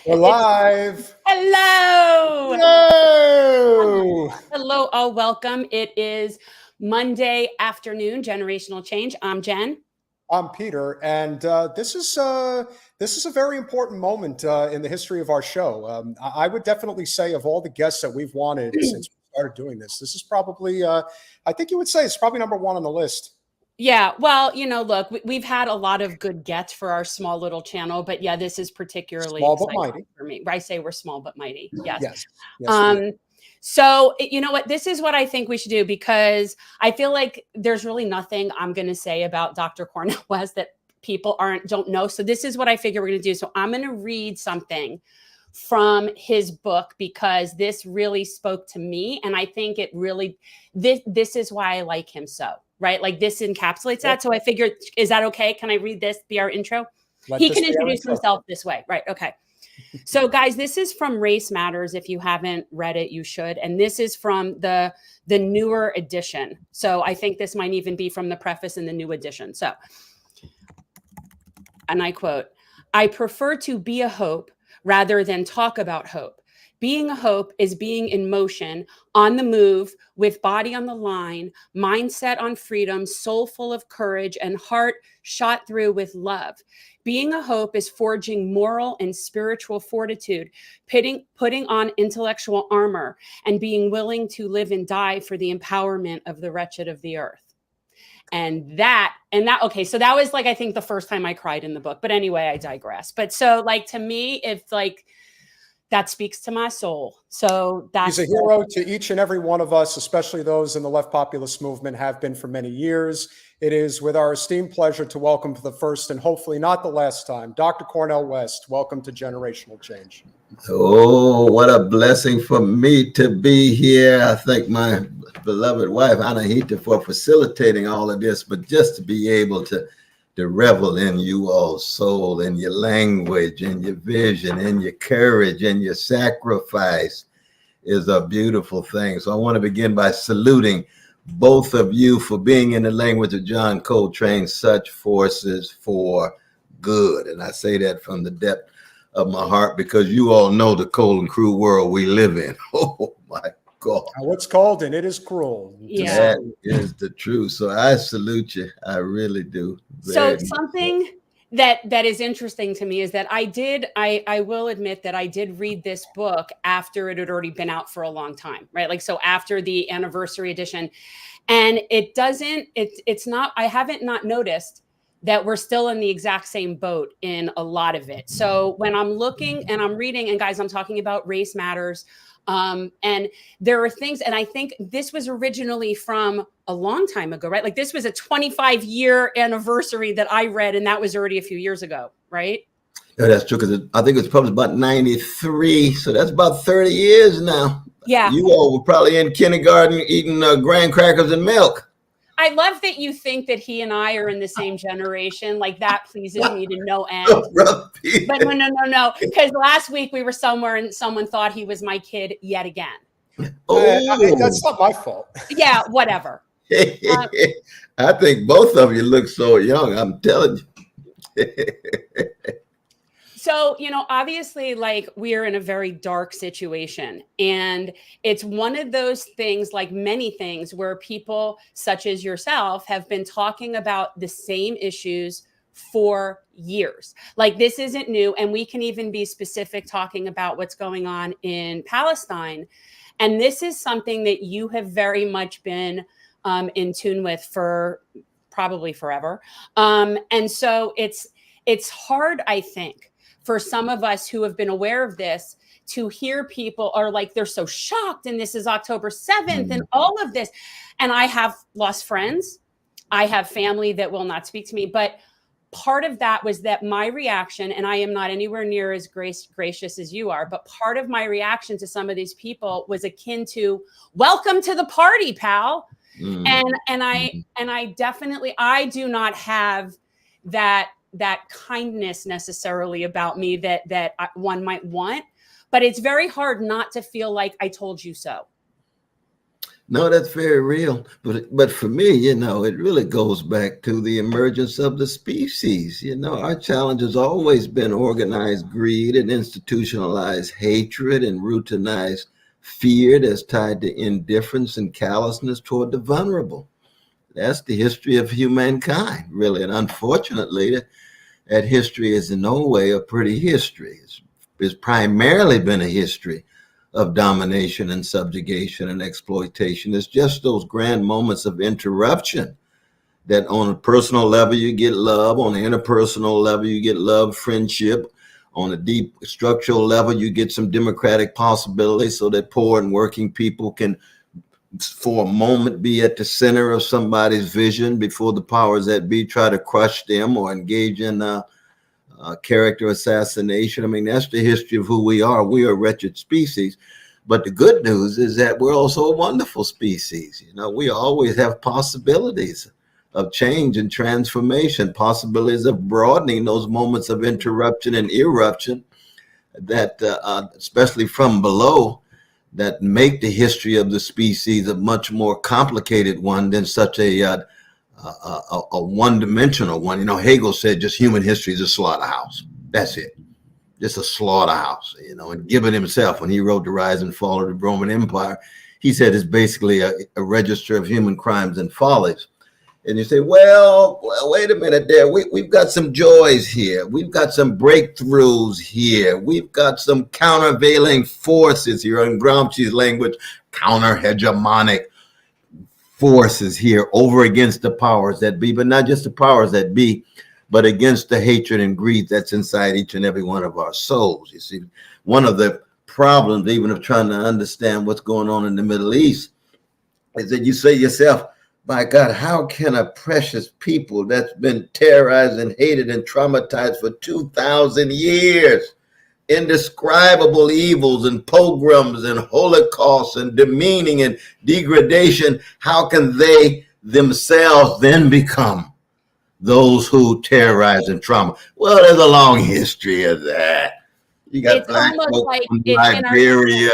We're live. Hello. Hello. Hello, all. Welcome. It is Monday afternoon, Generational Change. I'm Jen. I'm Peter, and this is a very important moment in the history of our show. I would definitely say, of all the guests that we've wanted since we started doing this is probably, I think you would say, it's probably number one on the list. Yeah, well, look, we've had a lot of good gets for our small little channel, but yeah, this is particularly Small but exciting mighty. for me. I say we're small but mighty. Yes. Yes. So you know what? This is what I think we should do, because I feel like there's really nothing I'm going to say about Dr. Cornel West that people don't know. So this is what I figure we're going to do. So I'm going to read something from his book, because this really spoke to me, and I think it really this is why I like him so. Right? Like, this encapsulates that. So I figured, is that okay? Can I read this, be our intro? He can introduce himself this way. Right. Okay. So guys, this is from Race Matters. If you haven't read it, you should. And this is from the newer edition. So I think this might even be from the preface in the new edition. So, and I quote, "I prefer to be a hope rather than talk about hope. Being a hope is being in motion, on the move, with body on the line, mindset on freedom, soul full of courage, and heart shot through with love. Being a hope is forging moral and spiritual fortitude, putting on intellectual armor, and being willing to live and die for the empowerment of the wretched of the earth." Okay, so that was, like, I think the first time I cried in the book. But anyway, I digress. But so, like, to me, it's like, that speaks to my soul. So that's He's a hero to each and every one of us, especially those in the left populist movement, have been for many years. It is with our esteemed pleasure to welcome for the first and hopefully not the last time, Dr. Cornel West. Welcome to Generational Change. Oh, what a blessing for me to be here. I thank my beloved wife, Anahita, for facilitating all of this, but just to be able to revel in you all's soul and your language and your vision and your courage and your sacrifice is a beautiful thing. So I want to begin by saluting both of you for being, in the language of John Coltrane, such forces for good. And I say that from the depth of my heart, because you all know the cold and cruel world we live in. Oh my God. What's called, and it is cruel. Yeah. That is the truth. So I salute you. I really do. So something that is interesting to me is that I will admit that I did read this book after it had already been out for a long time, right? Like, so after the anniversary edition, and I haven't not noticed that we're still in the exact same boat in a lot of it. So when I'm looking and I'm reading, and guys, I'm talking about race matters. And there are things, and I think this was originally from a long time ago, right? Like this was a 25-year anniversary that I read, and that was already a few years ago, right? Yeah, that's true, because I think it was published about 93. So that's about 30 years now. Yeah. You all were probably in kindergarten eating graham crackers and milk. I love that you think that he and I are in the same generation. Like that pleases me to no end. But no. Because last week we were somewhere and someone thought he was my kid yet again. That's not my fault. Yeah, whatever. I think both of you look so young. I'm telling you. So, obviously, like we're in a very dark situation, and it's one of those things, like many things, where people such as yourself have been talking about the same issues for years. Like this isn't new. And we can even be specific talking about what's going on in Palestine. And this is something that you have very much been in tune with for probably forever. And so it's hard, I think, for some of us who have been aware of this to hear people are like, they're so shocked. And this is October 7th and all of this. And I have lost friends. I have family that will not speak to me. But part of that was that my reaction, and I am not anywhere near as gracious as you are, but part of my reaction to some of these people was akin to, welcome to the party, pal. And I definitely, I do not have that kindness necessarily about me that one might want, but it's very hard not to feel like I told you so. No, that's very real. But for me, it really goes back to the emergence of the species. Our challenge has always been organized greed and institutionalized hatred and routinized fear that's tied to indifference and callousness toward the vulnerable. That's the history of humankind, really. And unfortunately, that history is in no way a pretty history. It's primarily been a history of domination and subjugation and exploitation. It's just those grand moments of interruption that on a personal level, you get love. On an interpersonal level, you get love, friendship. On a deep structural level, you get some democratic possibilities so that poor and working people can, for a moment, be at the center of somebody's vision before the powers that be try to crush them or engage in character assassination. I mean, that's the history of who we are. We are a wretched species. But the good news is that we're also a wonderful species. We always have possibilities of change and transformation, possibilities of broadening those moments of interruption and eruption that, especially from below, that make the history of the species a much more complicated one than such a one-dimensional one. Hegel said just human history is a slaughterhouse. That's it. Just a slaughterhouse, and Gibbon himself, when he wrote The Rise and Fall of the Roman Empire, he said it's basically a register of human crimes and follies. And you say, well, wait a minute there. We've got some joys here. We've got some breakthroughs here. We've got some countervailing forces here, in Gramsci's language, counter-hegemonic forces here over against the powers that be, but not just the powers that be, but against the hatred and greed that's inside each and every one of our souls. You see, one of the problems, even of trying to understand what's going on in the Middle East, is that you say to yourself, my God, how can a precious people that's been terrorized and hated and traumatized for 2,000 years, indescribable evils and pogroms and holocausts and demeaning and degradation, how can they themselves then become those who terrorize and trauma? Well, there's a long history of that. You got black folk from Liberia,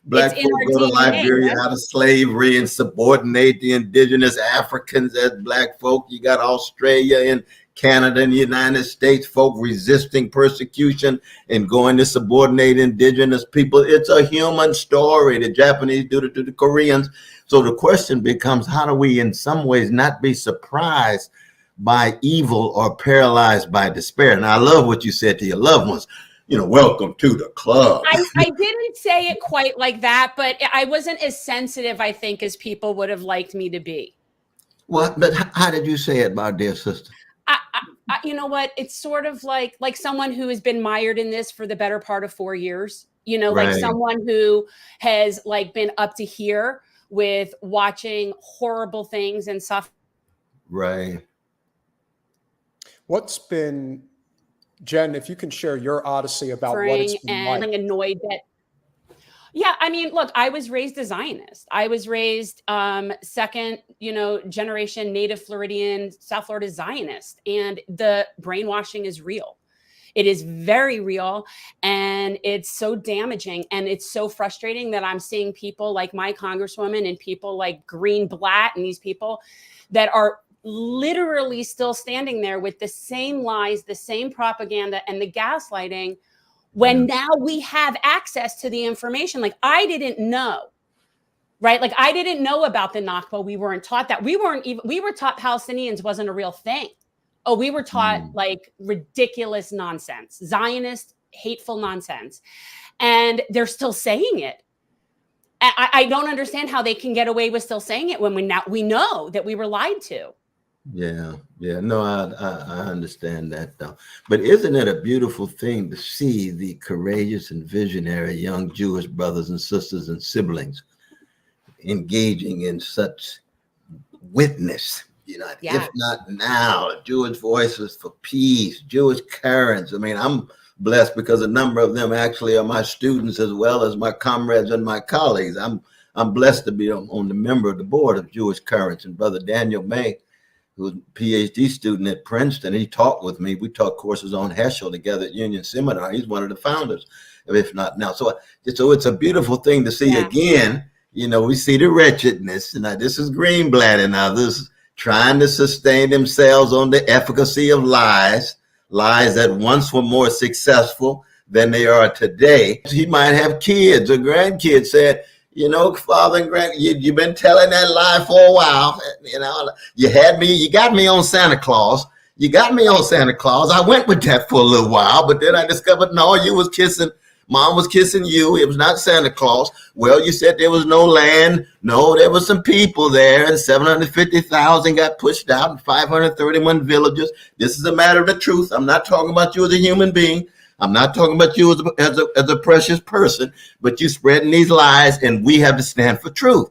Black folk go to Liberia out of slavery and subordinate the indigenous Africans as black folk. You got Australia and Canada and the United States folk resisting persecution and going to subordinate indigenous people. It's a human story. The Japanese do it to the Koreans. So the question becomes, how do we in some ways not be surprised by evil or paralyzed by despair? And I love what you said to your loved ones. Welcome to the club. I didn't say it quite like that, but I wasn't as sensitive, I think, as people would have liked me to be. What? But how did you say it, my dear sister? You know what? It's sort of like someone who has been mired in this for the better part of 4 years. Like Right. someone who has like been up to here with watching horrible things and suffering. Right. What's been, Jen, if you can share your odyssey about what it's been And like. annoyed that. Yeah, I mean, look, I was raised a Zionist. I was raised second, generation native Floridian, South Florida Zionist. And the brainwashing is real. It is very real. And it's so damaging. And it's so frustrating that I'm seeing people like my congresswoman and people like Greenblatt and these people that are literally still standing there with the same lies, the same propaganda, and the gaslighting, when now we have access to the information. Like I didn't know, right? Like I didn't know about the Nakba. We weren't taught that. We were taught Palestinians wasn't a real thing. Oh, we were taught like ridiculous nonsense, Zionist, hateful nonsense. And they're still saying it. I don't understand how they can get away with still saying it when we know that we were lied to. Yeah. No, I understand that though. But isn't it a beautiful thing to see the courageous and visionary young Jewish brothers and sisters and siblings engaging in such witness? If not now, Jewish Voices for Peace, Jewish Currents. I mean, I'm blessed because a number of them actually are my students as well as my comrades and my colleagues. I'm blessed to be on the member of the board of Jewish Currents, and Brother Daniel May, who's a PhD student at Princeton. He taught with me. We taught courses on Heschel together at Union Seminar. He's one of the founders, if not now. So it's a beautiful thing to see again. We see the wretchedness. And this is Greenblatt and others trying to sustain themselves on the efficacy of lies that once were more successful than they are today. He might have kids or grandkids said, father and grand, you've been telling that lie for a while. You got me on Santa Claus. I went with that for a little while, but then I discovered, no, Mom was kissing you. It was not Santa Claus. Well, you said there was no land. No, there was some people there, and 750,000 got pushed out, and 531 villages. This is a matter of the truth. I'm not talking about you as a human being. I'm not talking about you as a precious person, but you spreading these lies, and we have to stand for truth.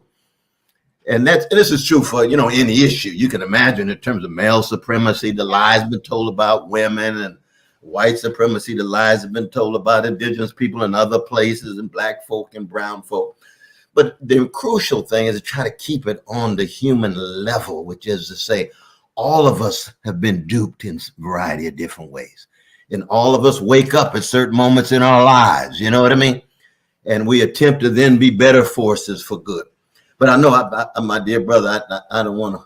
And this is true for, any issue. You can imagine in terms of male supremacy, the lies been told about women, and white supremacy, the lies have been told about indigenous people in other places, and black folk and brown folk. But the crucial thing is to try to keep it on the human level, which is to say, all of us have been duped in a variety of different ways. And all of us wake up at certain moments in our lives, you know what I mean? And we attempt to then be better forces for good. But I know, my dear brother, I don't want to.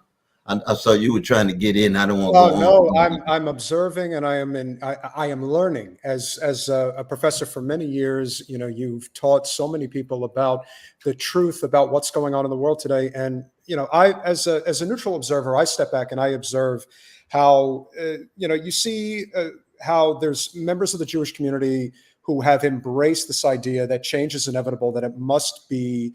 I saw you were trying to get in. I don't want to go on. No, I'm observing, and I am learning as a professor for many years. You've taught so many people about the truth about what's going on in the world today. And I, as a neutral observer, I step back and I observe how you see how there's members of the Jewish community who have embraced this idea that change is inevitable, that it must be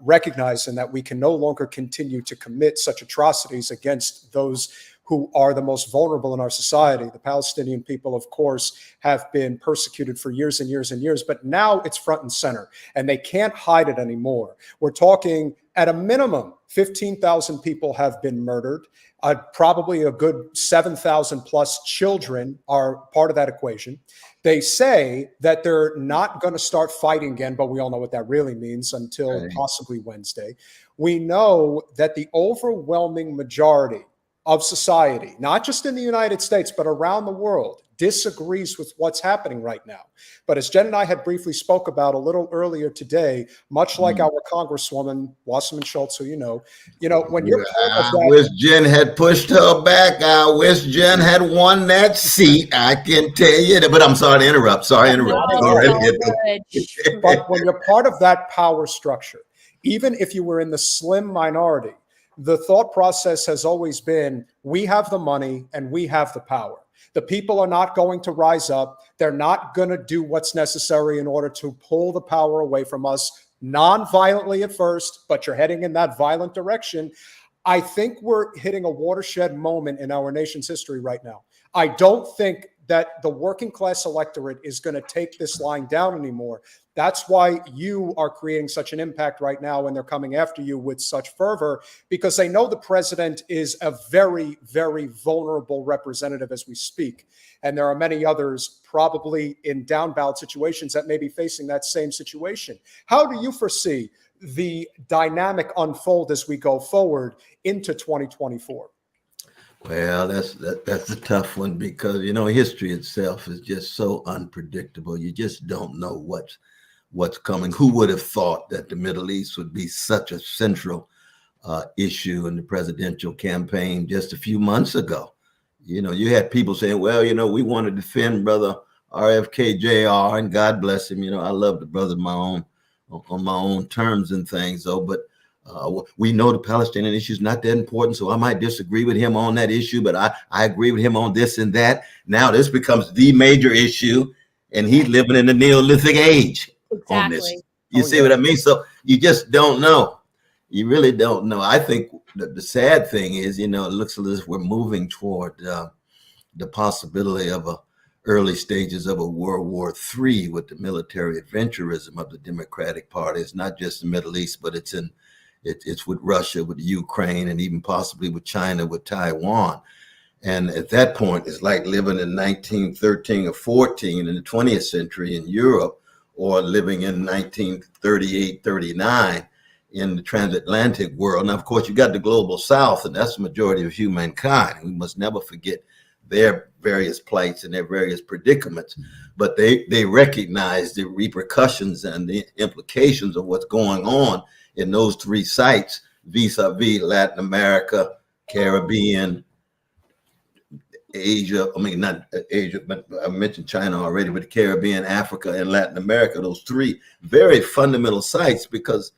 recognized, and that we can no longer continue to commit such atrocities against those who are the most vulnerable in our society. The Palestinian people, of course, have been persecuted for years and years and years, but now it's front and center, and they can't hide it anymore. We're talking, at a minimum, 15,000 people have been murdered. Probably a good 7,000 plus children are part of that equation. They say that they're not going to start fighting again, but we all know what that really means until possibly Wednesday. We know that the overwhelming majority of society, not just in the United States, but around the world, disagrees with what's happening right now. But as Jen and I had briefly spoke about a little earlier today, much like our Congresswoman, Wasserman Schultz, who when you're part of that, I wish Jen had pushed her back. I wish Jen had won that seat. I can tell you that, but I'm sorry to interrupt. But when you're part of that power structure, even if you were in the slim minority, the thought process has always been, we have the money and we have the power. The people are not going to rise up. They're not going to do what's necessary in order to pull the power away from us, non-violently at first, but you're heading in that violent direction. I think we're hitting a watershed moment in our nation's history right now. I don't think that the working class electorate is going to take this lying down anymore. That's why you are creating such an impact right now, and they're coming after you with such fervor, because they know the president is a very, very vulnerable representative as we speak. And there are many others probably in down ballot situations that may be facing that same situation. How do you foresee the dynamic unfold as we go forward into 2024? Well, that's a tough one, because, history itself is just so unpredictable. You just don't know what's coming. Who would have thought that the Middle East would be such a central issue in the presidential campaign just a few months ago? You had people saying, well, we want to defend brother RFK Jr., and God bless him. I love the brother on my own terms and things, though. But we know the Palestinian issue is not that important, so I might disagree with him on that issue, but I agree with him on this and that. Now this becomes the major issue, and he's living in the Neolithic age. Exactly. On this. You see what I mean? So you just don't know. You really don't know. I think the sad thing is, it looks as if we're moving toward the possibility of early stages of a World War III with the military adventurism of the Democratic Party. It's not just the Middle East, but it's with Russia, with Ukraine, and even possibly with China, with Taiwan. And at that point, it's like living in 1913 or 14 in the 20th century in Europe, or living in 1938, 39 in the transatlantic world. Now, of course, you got the global South, and that's the majority of humankind. We must never forget their various plights and their various predicaments, but they recognize the repercussions and the implications of what's going on in those three sites, vis-a-vis Latin America, Caribbean, Asia. I mean, not Asia, but I mentioned China already, but the Caribbean, Africa, and Latin America, those three very fundamental sites, because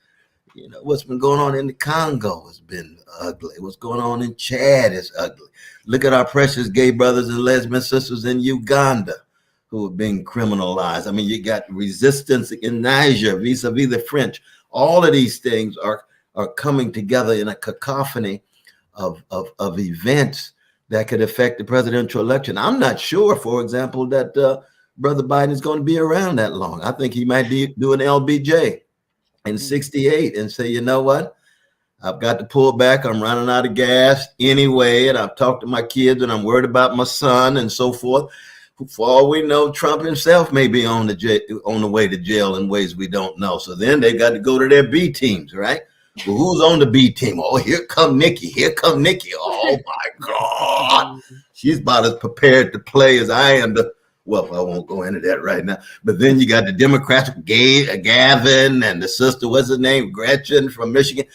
what's been going on in the Congo has been ugly. What's going on in Chad is ugly. Look at our precious gay brothers and lesbian sisters in Uganda who are being criminalized. I mean, you got resistance in Niger vis-a-vis the French. All of these things are coming together in a cacophony of events that could affect the presidential election. I'm not sure, for example, that Brother Biden is going to be around that long. I think he might do an LBJ in 68 and say, you know what? I've got to pull back. I'm running out of gas anyway. And I've talked to my kids and I'm worried about my son and so forth. For all we know, Trump himself may be on the way to jail in ways we don't know. So then they got to go to their B teams, right? Well, who's on the B team? Oh, here come Nikki. Here come Nikki. Oh, my God. She's about as prepared to play as I am to. Well, I won't go into that right now. But then you got the Democrats, Gavin, and the sister, what's her name? Gretchen from Michigan.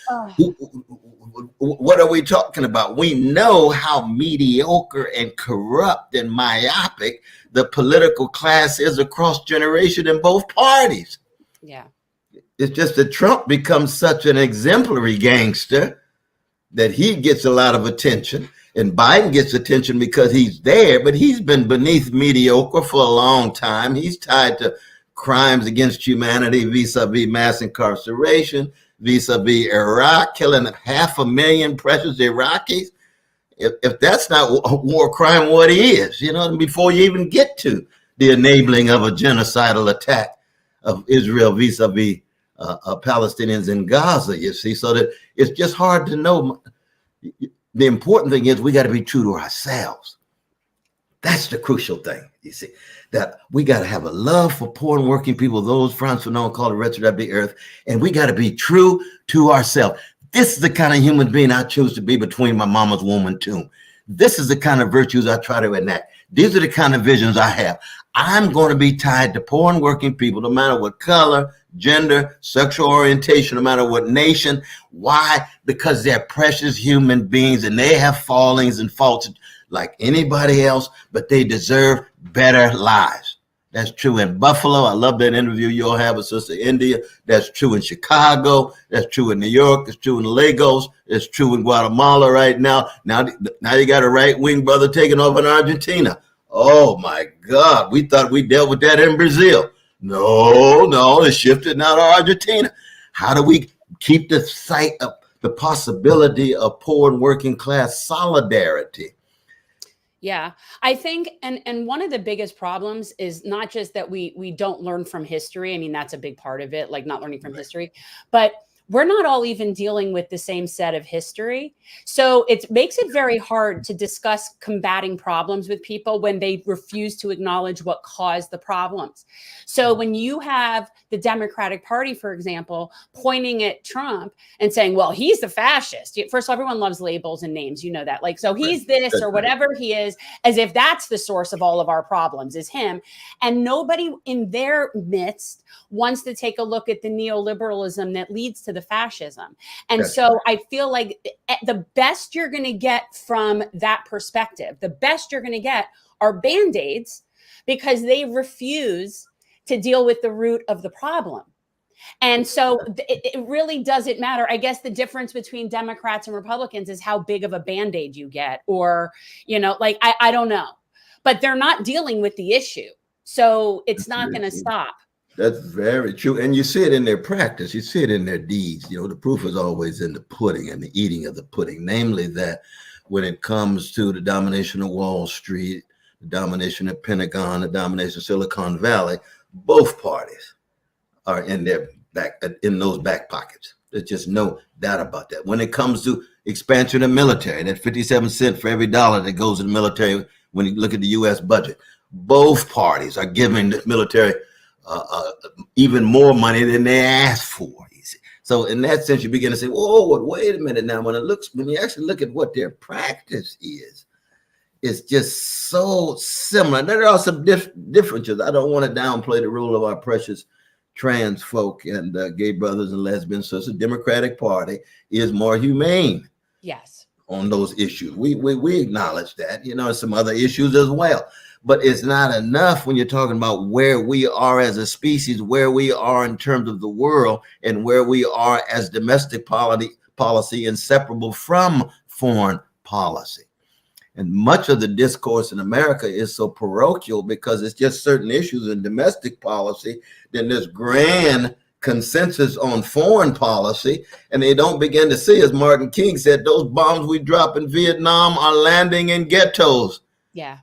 What are we talking about? We know how mediocre and corrupt and myopic the political class is across generation in both parties. Yeah. It's just that Trump becomes such an exemplary gangster that he gets a lot of attention, and Biden gets attention because he's there, but he's been beneath mediocre for a long time. He's tied to crimes against humanity, vis-a-vis mass incarceration, vis-a-vis Iraq, killing 500,000 precious Iraqis. If that's not a war crime, what is? Before you even get to the enabling of a genocidal attack of Israel vis-a-vis Palestinians in Gaza, you see, so that it's just hard to know. The important thing is we got to be true to ourselves. That's the crucial thing, you see, that we got to have a love for poor and working people, those Frantz Fanon called the wretched of the earth, and we got to be true to ourselves. This is the kind of human being I choose to be between my mama's womb and tomb. This is the kind of virtues I try to enact. These are the kind of visions I have. I'm going to be tied to poor and working people, no matter what color, gender, sexual orientation, no matter what nation. Why? Because they're precious human beings and they have fallings and faults like anybody else, but they deserve better lives. That's true in Buffalo. I love that interview you'll have with Sister India. That's true in Chicago. That's true in New York. It's true in Lagos. It's true in Guatemala right now. Now you got a right-wing brother taking over in Argentina. Oh, my God. We thought we dealt with that in Brazil. No, it's shifted now to Argentina. How do we keep the the possibility of poor and working class solidarity. Yeah, I think, and one of the biggest problems is not just that we don't learn from history. I mean, that's a big part of it, like not learning from history, but we're not all even dealing with the same set of history. So it makes it very hard to discuss combating problems with people when they refuse to acknowledge what caused the problems. So when you have the Democratic Party, for example, pointing at Trump and saying, well, he's the fascist. First of all, everyone loves labels and names. You know that. Like, so he's this or whatever he is, as if that's the source of all of our problems is him. And nobody in their midst wants to take a look at the neoliberalism that leads to the fascism. And so I feel like the best you're going to get from that perspective, the best you're going to get are Band-Aids, because they refuse to deal with the root of the problem. And so it really doesn't matter. I guess the difference between Democrats and Republicans is how big of a Band-Aid you get, or, you know, like, I don't know, but they're not dealing with the issue. So it's not going to stop. That's very true. And you see it in their practice. You see it in their deeds. You know, the proof is always in the pudding and the eating of the pudding. Namely that when it comes to the domination of Wall Street, the domination of Pentagon, the domination of Silicon Valley, both parties are in those back pockets. There's just no doubt about that. When it comes to expansion of military, that 57 cents for every dollar that goes in the military, when you look at the U.S. budget, both parties are giving the military even more money than they asked for. So in that sense, you begin to say, "Whoa, wait a minute now." When you actually look at what their practice is, it's just so similar. There are some differences. I don't want to downplay the role of our precious trans folk and gay brothers and lesbians. So the Democratic Party is more humane. Yes. On those issues, we acknowledge that. You know, some other issues as well. But it's not enough when you're talking about where we are as a species, where we are in terms of the world, and where we are as domestic policy inseparable from foreign policy. And much of the discourse in America is so parochial because it's just certain issues in domestic policy, then this grand consensus on foreign policy, and they don't begin to see, as Martin King said, those bombs we drop in Vietnam are landing in ghettos. Yeah.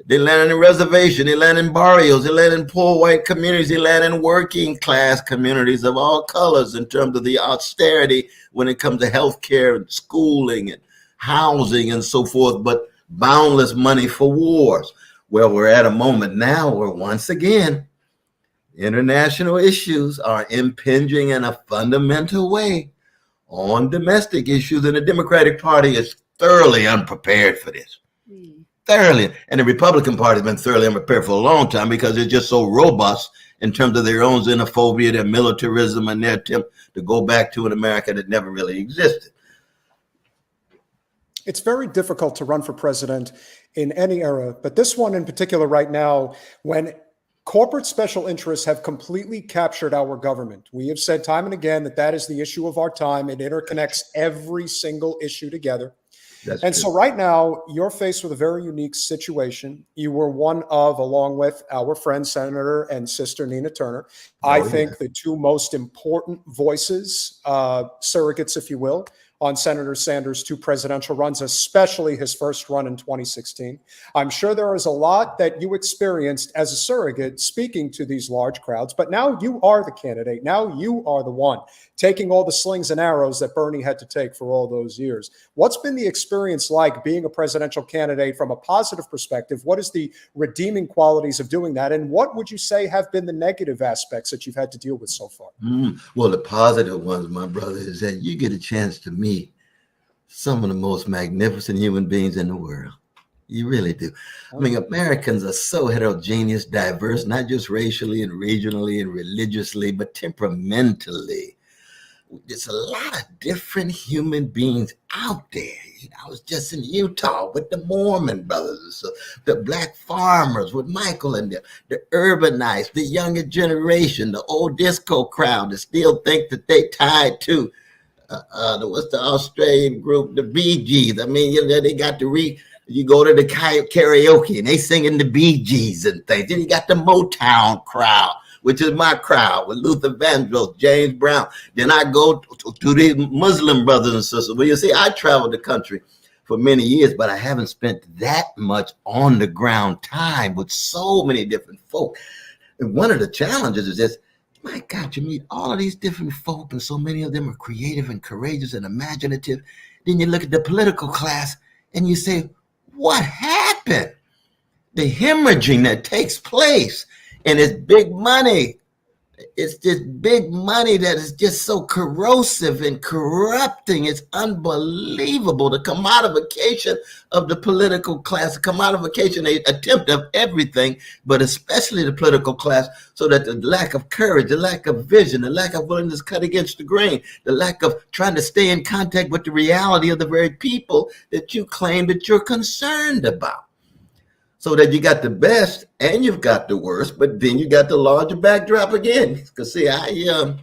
They land in reservation, they land in barrios, they land in poor white communities, they land in working class communities of all colors in terms of the austerity when it comes to healthcare and schooling and housing and so forth, but boundless money for wars. Well, we're at a moment now where once again, international issues are impinging in a fundamental way on domestic issues, and the Democratic Party is thoroughly unprepared for this. Thoroughly. And the Republican Party has been thoroughly unprepared for a long time because it's just so robust in terms of their own xenophobia, their militarism, and their attempt to go back to an America that never really existed. It's very difficult to run for president in any era, but this one in particular right now, when corporate special interests have completely captured our government. We have said time and again that that is the issue of our time. It interconnects every single issue together. That's and true. So right now, you're faced with a very unique situation. You were one of, along with our friend, Senator and Sister Nina Turner, I think the two most important voices, surrogates, if you will, on Senator Sanders' two presidential runs, especially his first run in 2016. I'm sure there is a lot that you experienced as a surrogate speaking to these large crowds, but now you are the candidate. Now you are the one taking all the slings and arrows that Bernie had to take for all those years. What's been the experience like being a presidential candidate from a positive perspective? What is the redeeming qualities of doing that? And what would you say have been the negative aspects that you've had to deal with so far? Well, the positive ones, my brother, is that you get a chance to meet some of the most magnificent human beings in the world. You really do. I mean, Americans are so heterogeneous, diverse, not just racially and regionally and religiously, but temperamentally. There's a lot of different human beings out there. I was just in Utah with the Mormon brothers, the black farmers with Michael and them, the urbanites, the younger generation, the old disco crowd that still think that they tied to what's the Australian group, the Bee Gees. I mean, you know, they got you go to the karaoke and they singing the Bee Gees and things. Then you got the Motown crowd which is my crowd, with Luther Vandross, James Brown. Then I go to these Muslim brothers and sisters. Well, you see, I traveled the country for many years, but I haven't spent that much on the ground time with so many different folk. And one of the challenges is this, my God, you meet all of these different folk, and so many of them are creative and courageous and imaginative. Then you look at the political class and you say, what happened? The hemorrhaging that takes place, and it's big money. It's this big money that is just so corrosive and corrupting. It's unbelievable. The commodification of the political class, the commodification, they attempt of everything, but especially the political class, so that the lack of courage, the lack of vision, the lack of willingness to cut against the grain, the lack of trying to stay in contact with the reality of the very people that you claim that you're concerned about. So that you got the best and you've got the worst, but then you got the larger backdrop again. Because see, I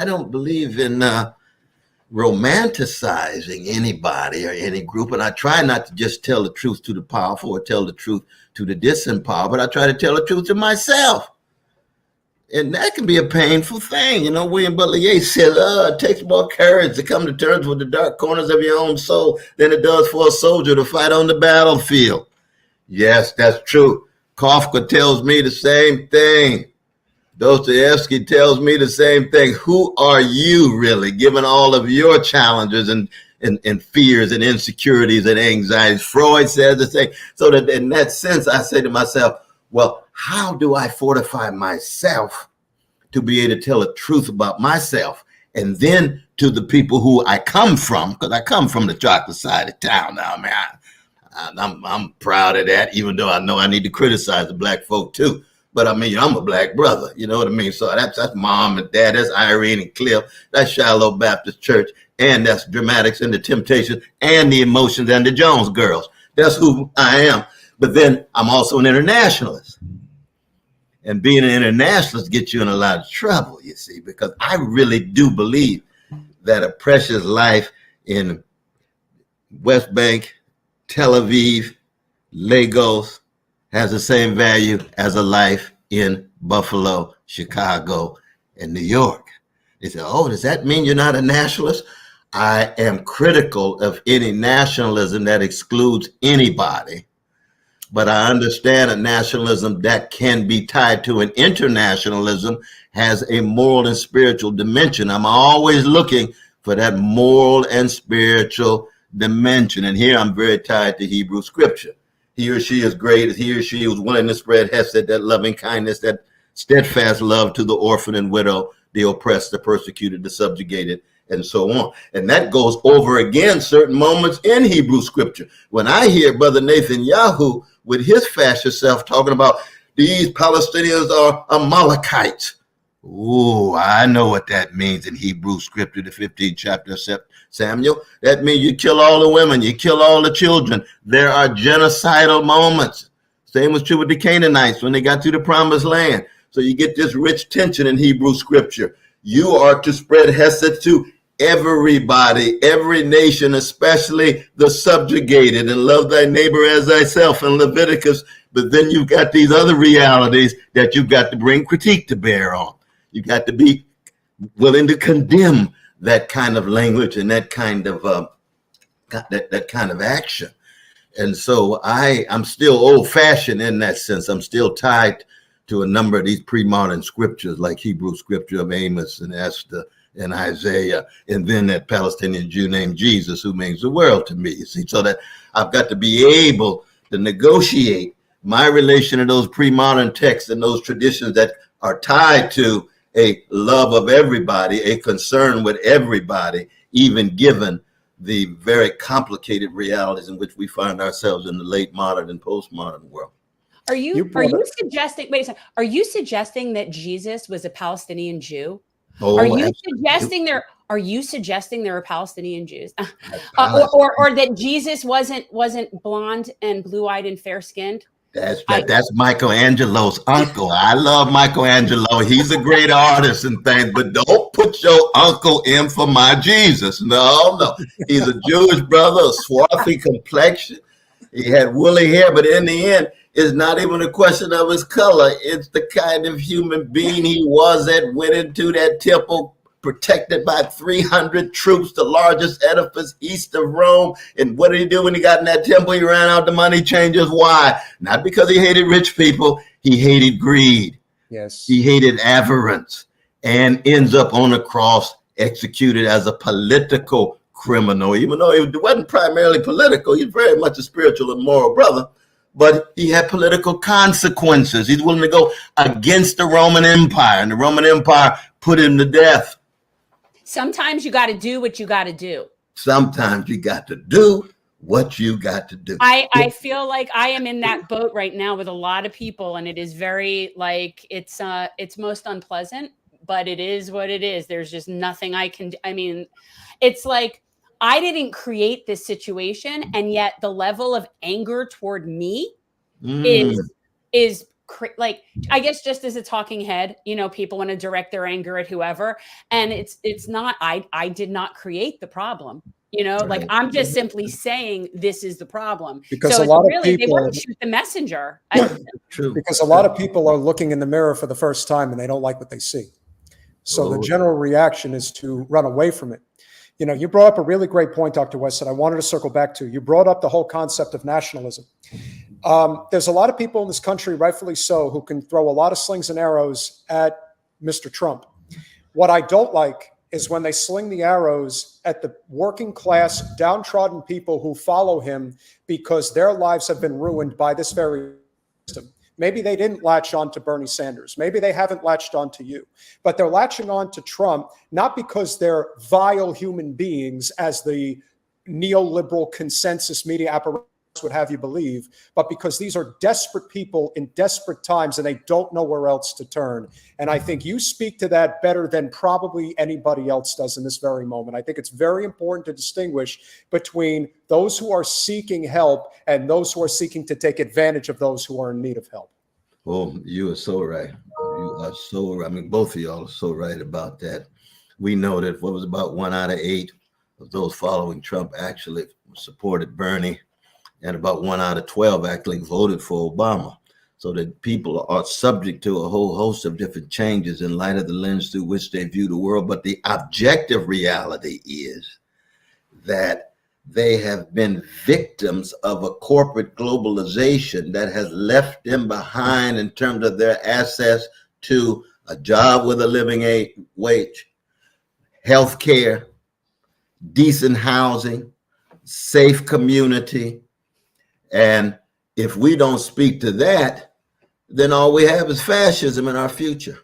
don't believe in romanticizing anybody or any group, and I try not to just tell the truth to the powerful or tell the truth to the disempowered, but I try to tell the truth to myself. And that can be a painful thing. You know, William Butler Yeats said, it takes more courage to come to terms with the dark corners of your own soul than it does for a soldier to fight on the battlefield. Yes, that's true. Kafka tells me the same thing. Dostoevsky tells me the same thing. Who are you really, given all of your challenges and fears and insecurities and anxieties? Freud says the same. So that in that sense, I say to myself, well, how do I fortify myself to be able to tell the truth about myself? And then to the people who I come from, because I come from the chocolate side of town now, man. I'm proud of that, even though I know I need to criticize the black folk too. But I mean, I'm a black brother, you know what I mean? So that's mom and dad, that's Irene and Cliff, that's Shiloh Baptist Church, and that's Dramatics and the Temptations and the Emotions and the Jones Girls. That's who I am. But then I'm also an internationalist. And being an internationalist gets you in a lot of trouble, you see, because I really do believe that a precious life in West Bank, Tel Aviv, Lagos has the same value as a life in Buffalo, Chicago, and New York. They say, oh, does that mean you're not a nationalist? I am critical of any nationalism that excludes anybody, but I understand a nationalism that can be tied to an internationalism has a moral and spiritual dimension. I'm always looking for that moral and spiritual dimension. And here I'm very tied to Hebrew scripture. He or she is great. He or she was willing to spread hesed, that loving kindness, that steadfast love to the orphan and widow, the oppressed, the persecuted, the subjugated, and so on. And that goes over again certain moments in Hebrew scripture. When I hear Brother Netanyahu with his fascist self talking about these Palestinians are Amalekites. Ooh, I know what that means in Hebrew scripture, the 15th chapter of Samuel. That means you kill all the women, you kill all the children. There are genocidal moments. Same was true with the Canaanites when they got to the promised land. So you get this rich tension in Hebrew scripture. You are to spread hesed to everybody, every nation, especially the subjugated, and love thy neighbor as thyself in Leviticus. But then you've got these other realities that you've got to bring critique to bear on. You got to be willing to condemn that kind of language and that kind of that kind of action. And so I'm still old-fashioned in that sense. I'm still tied to a number of these pre-modern scriptures, like Hebrew scripture of Amos and Esther and Isaiah, and then that Palestinian Jew named Jesus, who means the world to me. You see, so that I've got to be able to negotiate my relation to those pre-modern texts and those traditions that are tied to a love of everybody, a concern with everybody, even given the very complicated realities in which we find ourselves in the late modern and postmodern world. Are you suggesting? Wait a second. Are you suggesting that Jesus was a Palestinian Jew? Oh, are you absolutely. suggesting there? Are you suggesting there are Palestinian Jews, or that Jesus wasn't blonde and blue-eyed and fair-skinned? That's Michelangelo's uncle. I love Michelangelo. He's a great artist and things, but don't put your uncle in for my Jesus. No. He's a Jewish brother, a swarthy complexion. He had woolly hair, but in the end, It's not even a question of his color. It's the kind of human being he was that went into that temple protected by 300 troops, the largest edifice east of Rome. And what did he do when he got in that temple? He ran out the money changers. Why? Not because he hated rich people. He hated greed. Yes. He hated avarice, and ends up on the cross executed as a political criminal, even though he wasn't primarily political. He's very much a spiritual and moral brother, but he had political consequences. He's willing to go against the Roman Empire, and the Roman Empire put him to death. Sometimes you got to do what you got to do. Sometimes you got to do what you got to do. I feel like I am in that boat right now with a lot of people, and it is very like it's most unpleasant, but it is what it is. There's just nothing I can do. I mean, it's like I didn't create this situation, and yet the level of anger toward me is like, I guess just as a talking head, you know, people want to direct their anger at whoever, and it's not, I did not create the problem, you know, like I'm just simply saying this is the problem. Because so a lot really, of people, they want to shoot the messenger. True. Because a lot of people are looking in the mirror for the first time and they don't like what they see. So the general reaction is to run away from it. You know, you brought up a really great point, Dr. West, that I wanted to circle back to. You brought up the whole concept of nationalism. There's a lot of people in this country, rightfully so, who can throw a lot of slings and arrows at Mr. Trump. What I don't like is when they sling the arrows at the working class, downtrodden people who follow him because their lives have been ruined by this very system. Maybe they didn't latch on to Bernie Sanders. Maybe they haven't latched on to you, but they're latching on to Trump, not because they're vile human beings, as the neoliberal consensus media apparatus would have you believe, but because these are desperate people in desperate times and they don't know where else to turn. And I think you speak to that better than probably anybody else does in this very moment. I think it's very important to distinguish between those who are seeking help and those who are seeking to take advantage of those who are in need of help. Oh, you are so right. You are so right. I mean, both of y'all are so right about that. We know that what was about 1 out of 8 of those following Trump actually supported Bernie, and about 1 out of 12 actually voted for Obama. So that people are subject to a whole host of different changes in light of the lens through which they view the world. But the objective reality is that they have been victims of a corporate globalization that has left them behind in terms of their access to a job with a living wage, health care, decent housing, safe community. And if we don't speak to that, then all we have is fascism in our future.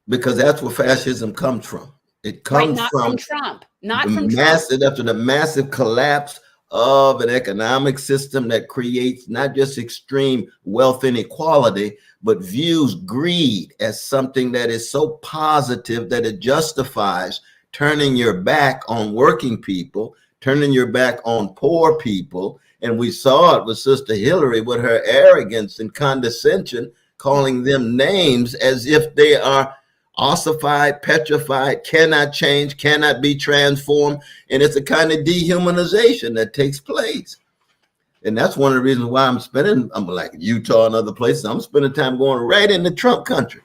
Because that's where fascism comes from. It comes from Trump, not from Trump. After the massive collapse of an economic system that creates not just extreme wealth inequality, but views greed as something that is so positive that it justifies turning your back on working people, turning your back on poor people. And we saw it with Sister Hillary with her arrogance and condescension, calling them names as if they are ossified, petrified, cannot change, cannot be transformed. And it's a kind of dehumanization that takes place. And that's one of the reasons why I'm like Utah and other places, I'm spending time going right into Trump country.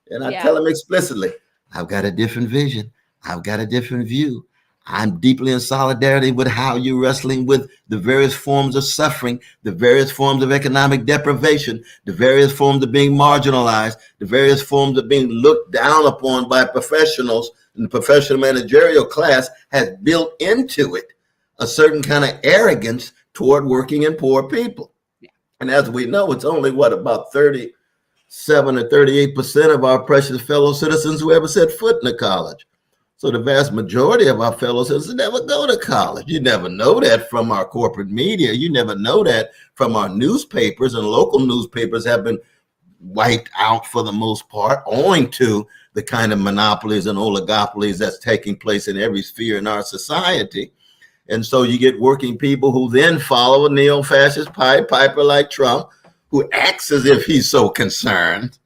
And I tell them explicitly, I've got a different vision. I've got a different view. I'm deeply in solidarity with how you're wrestling with the various forms of suffering, the various forms of economic deprivation, the various forms of being marginalized, the various forms of being looked down upon by professionals, and the professional managerial class has built into it a certain kind of arrogance toward working and poor people. Yeah. And as we know, it's only about 37 or 38% of our precious fellow citizens who ever set foot in a college. So the vast majority of our fellow citizens never go to college. You never know that from our corporate media. You never know that from our newspapers, and local newspapers have been wiped out for the most part, owing to the kind of monopolies and oligopolies that's taking place in every sphere in our society. And so you get working people who then follow a neo-fascist piper like Trump, who acts as if he's so concerned.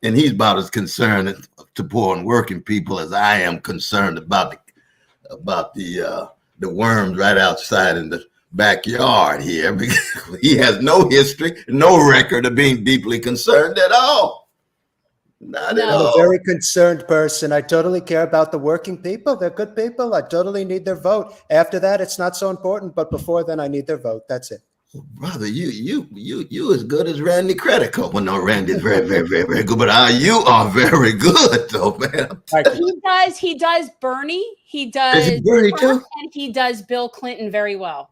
And he's about as concerned to poor and working people as I am concerned about the worms right outside in the backyard here because he has no history, no record of being deeply concerned at all. Not at I'm a all. very concerned person. I totally care about the working people. They're good people. I totally need their vote. After that, it's not so important. But before then, I need their vote. That's it. Brother, you as good as Randy Credico. Well, no, Randy's very, very, very, very good, but you are very good, though, man. He does Bernie, he does Bernie Trump, too? and he does Bill Clinton very well.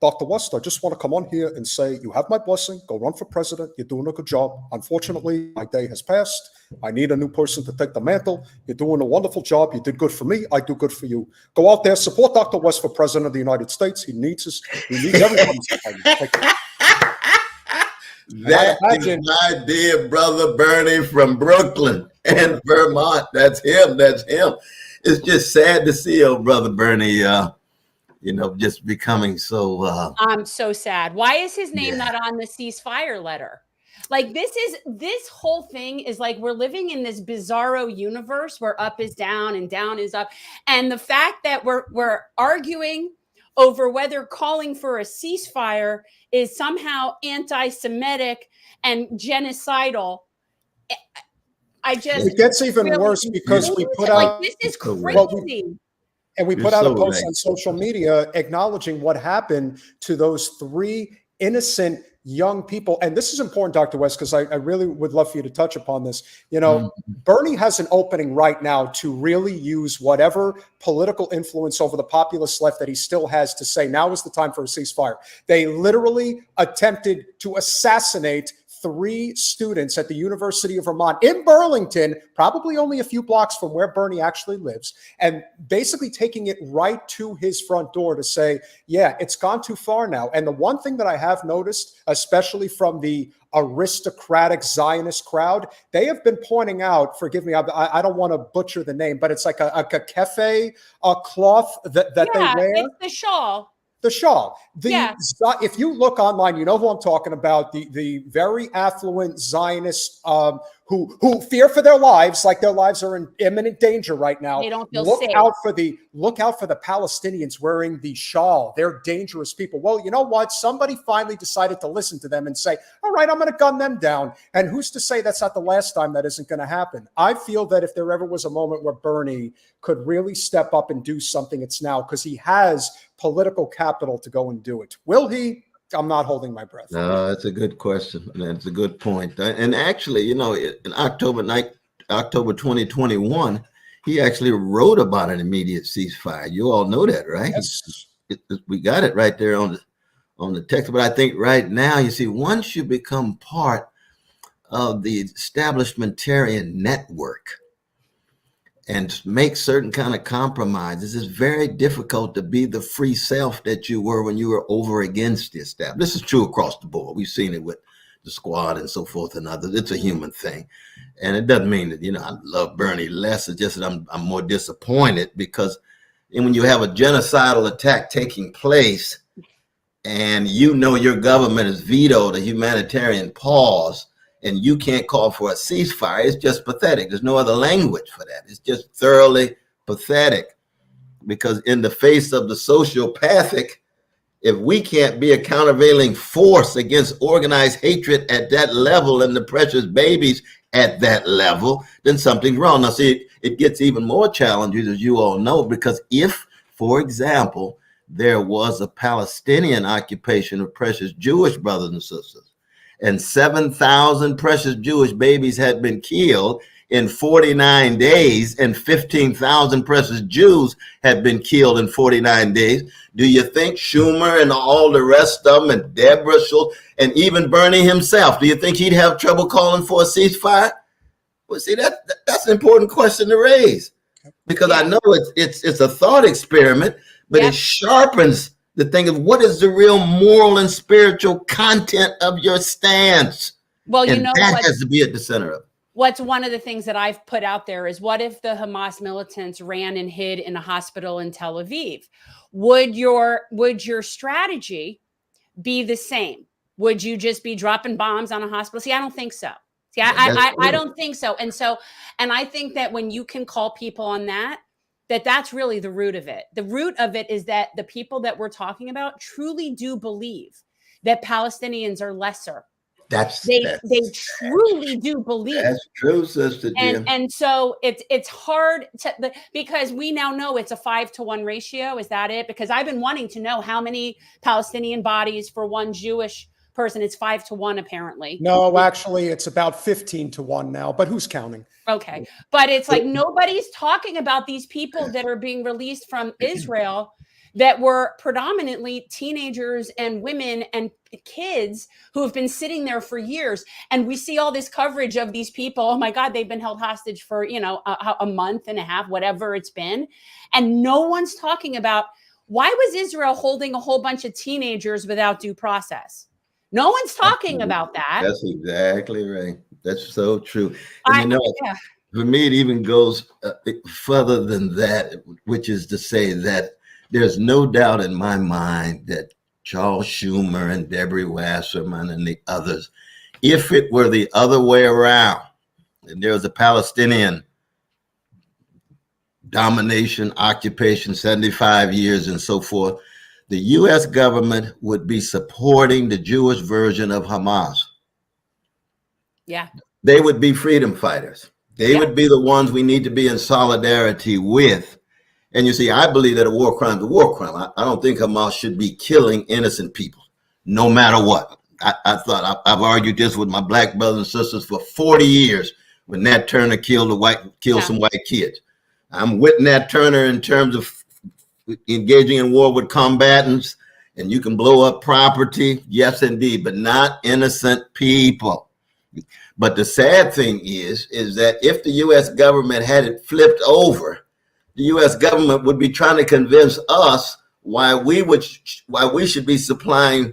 Dr. West, I just want to come on here and say you have my blessing. Go run for president. You're doing a good job. Unfortunately, my day has passed. I need a new person to take the mantle. You're doing a wonderful job. You did good for me. I do good for you. Go out there, support Dr. West for president of the United States. He needs everybody's support. That is my dear brother Bernie from Brooklyn and Vermont. That's him. That's him. It's just sad to see old brother Bernie, just becoming so. I'm so sad. Why is his name not on the ceasefire letter? Like this whole thing is like we're living in this bizarro universe where up is down and down is up. And the fact that we're arguing over whether calling for a ceasefire is somehow anti-Semitic and genocidal. It gets even worse because we put out this is crazy. And we put out a post on social media acknowledging what happened to those 3 innocent young people. And this is important, Dr. West, because I really would love for you to touch upon this. Bernie has an opening right now to really use whatever political influence over the populist left that he still has to say, now is the time for a ceasefire. They literally attempted to assassinate 3 students at the University of Vermont in Burlington, probably only a few blocks from where Bernie actually lives, and basically taking it right to his front door to say, yeah, it's gone too far now. And the one thing that I have noticed, especially from the aristocratic Zionist crowd, they have been pointing out, forgive me, I don't want to butcher the name, but it's like a kefe cloth that they wear. It's the shawl. The shawl. If you look online, you know who I'm talking about. The very affluent Zionists who fear for their lives, like their lives are in imminent danger right now. They don't feel look safe. Look out for the Palestinians wearing the shawl. They're dangerous people. Well, you know what? Somebody finally decided to listen to them and say, all right, I'm going to gun them down. And who's to say that's not the last time that isn't going to happen? I feel that if there ever was a moment where Bernie could really step up and do something, it's now, because he has political capital to go and do it. Will he? I'm not holding my breath. No, that's a good question. That's a good point. And actually, in October 2021, he actually wrote about an immediate ceasefire. You all know that, right? Yes. We got it right there on the text. But I think right now, you see, once you become part of the establishmentarian network and make certain kind of compromises, it's very difficult to be the free self that you were when you were over against the establishment. This is true across the board. We've seen it with the Squad and so forth and others. It's a human thing. And it doesn't mean that, I love Bernie less. It's just that I'm more disappointed because when you have a genocidal attack taking place and your government has vetoed a humanitarian pause, and you can't call for a ceasefire, it's just pathetic. There's no other language for that. It's just thoroughly pathetic because in the face of the sociopathic, if we can't be a countervailing force against organized hatred at that level and the precious babies at that level, then something's wrong. Now, see, it gets even more challenging, as you all know, because if, for example, there was a Palestinian occupation of precious Jewish brothers and sisters, and 7,000 precious Jewish babies had been killed in 49 days, and 15,000 precious Jews had been killed in 49 days. Do you think Schumer and all the rest of them, and Deborah Schultz, and even Bernie himself, do you think he'd have trouble calling for a ceasefire? Well, see, that's an important question to raise, because I know it's a thought experiment, but it sharpens the thing of what is the real moral and spiritual content of your stance. Well, and that has to be at the center of it. What's one of the things that I've put out there is, what if the Hamas militants ran and hid in a hospital in Tel Aviv? Would your strategy be the same? Would you just be dropping bombs on a hospital? See, I don't think so. See, I don't think so. And I think that when you can call people on that, that's really the root of it. The root of it is that the people that we're talking about truly do believe that Palestinians are lesser. They truly do believe. That's true, Sister Jim. And so it's hard to, because we now know it's a 5-to-1 ratio. Is that it? Because I've been wanting to know how many Palestinian bodies for one Jewish person. It's 5-to-1 apparently. No, actually, it's about 15-to-1 now. But who's counting? Okay, but it's like nobody's talking about these people that are being released from Israel that were predominantly teenagers and women and kids who have been sitting there for years. And we see all this coverage of these people. Oh my God, they've been held hostage for, a month and a half, whatever it's been. And no one's talking about, why was Israel holding a whole bunch of teenagers without due process? No one's talking about that. That's exactly right. That's so true. And for me, it even goes further than that, which is to say that there's no doubt in my mind that Charles Schumer and Debbie Wasserman and the others, if it were the other way around, and there was a Palestinian domination, occupation, 75 years and so forth, the U.S. government would be supporting the Jewish version of Hamas. Yeah. They would be freedom fighters. They would be the ones we need to be in solidarity with. And you see, I believe that a war crime is a war crime. I don't think Hamas should be killing innocent people, no matter what. I've argued this with my black brothers and sisters for 40 years when Nat Turner killed some white kids. I'm with Nat Turner in terms of engaging in war with combatants, and you can blow up property. Yes, indeed, but not innocent people. But the sad thing is that if the U.S. government had it flipped over, the U.S. government would be trying to convince us why we should be supplying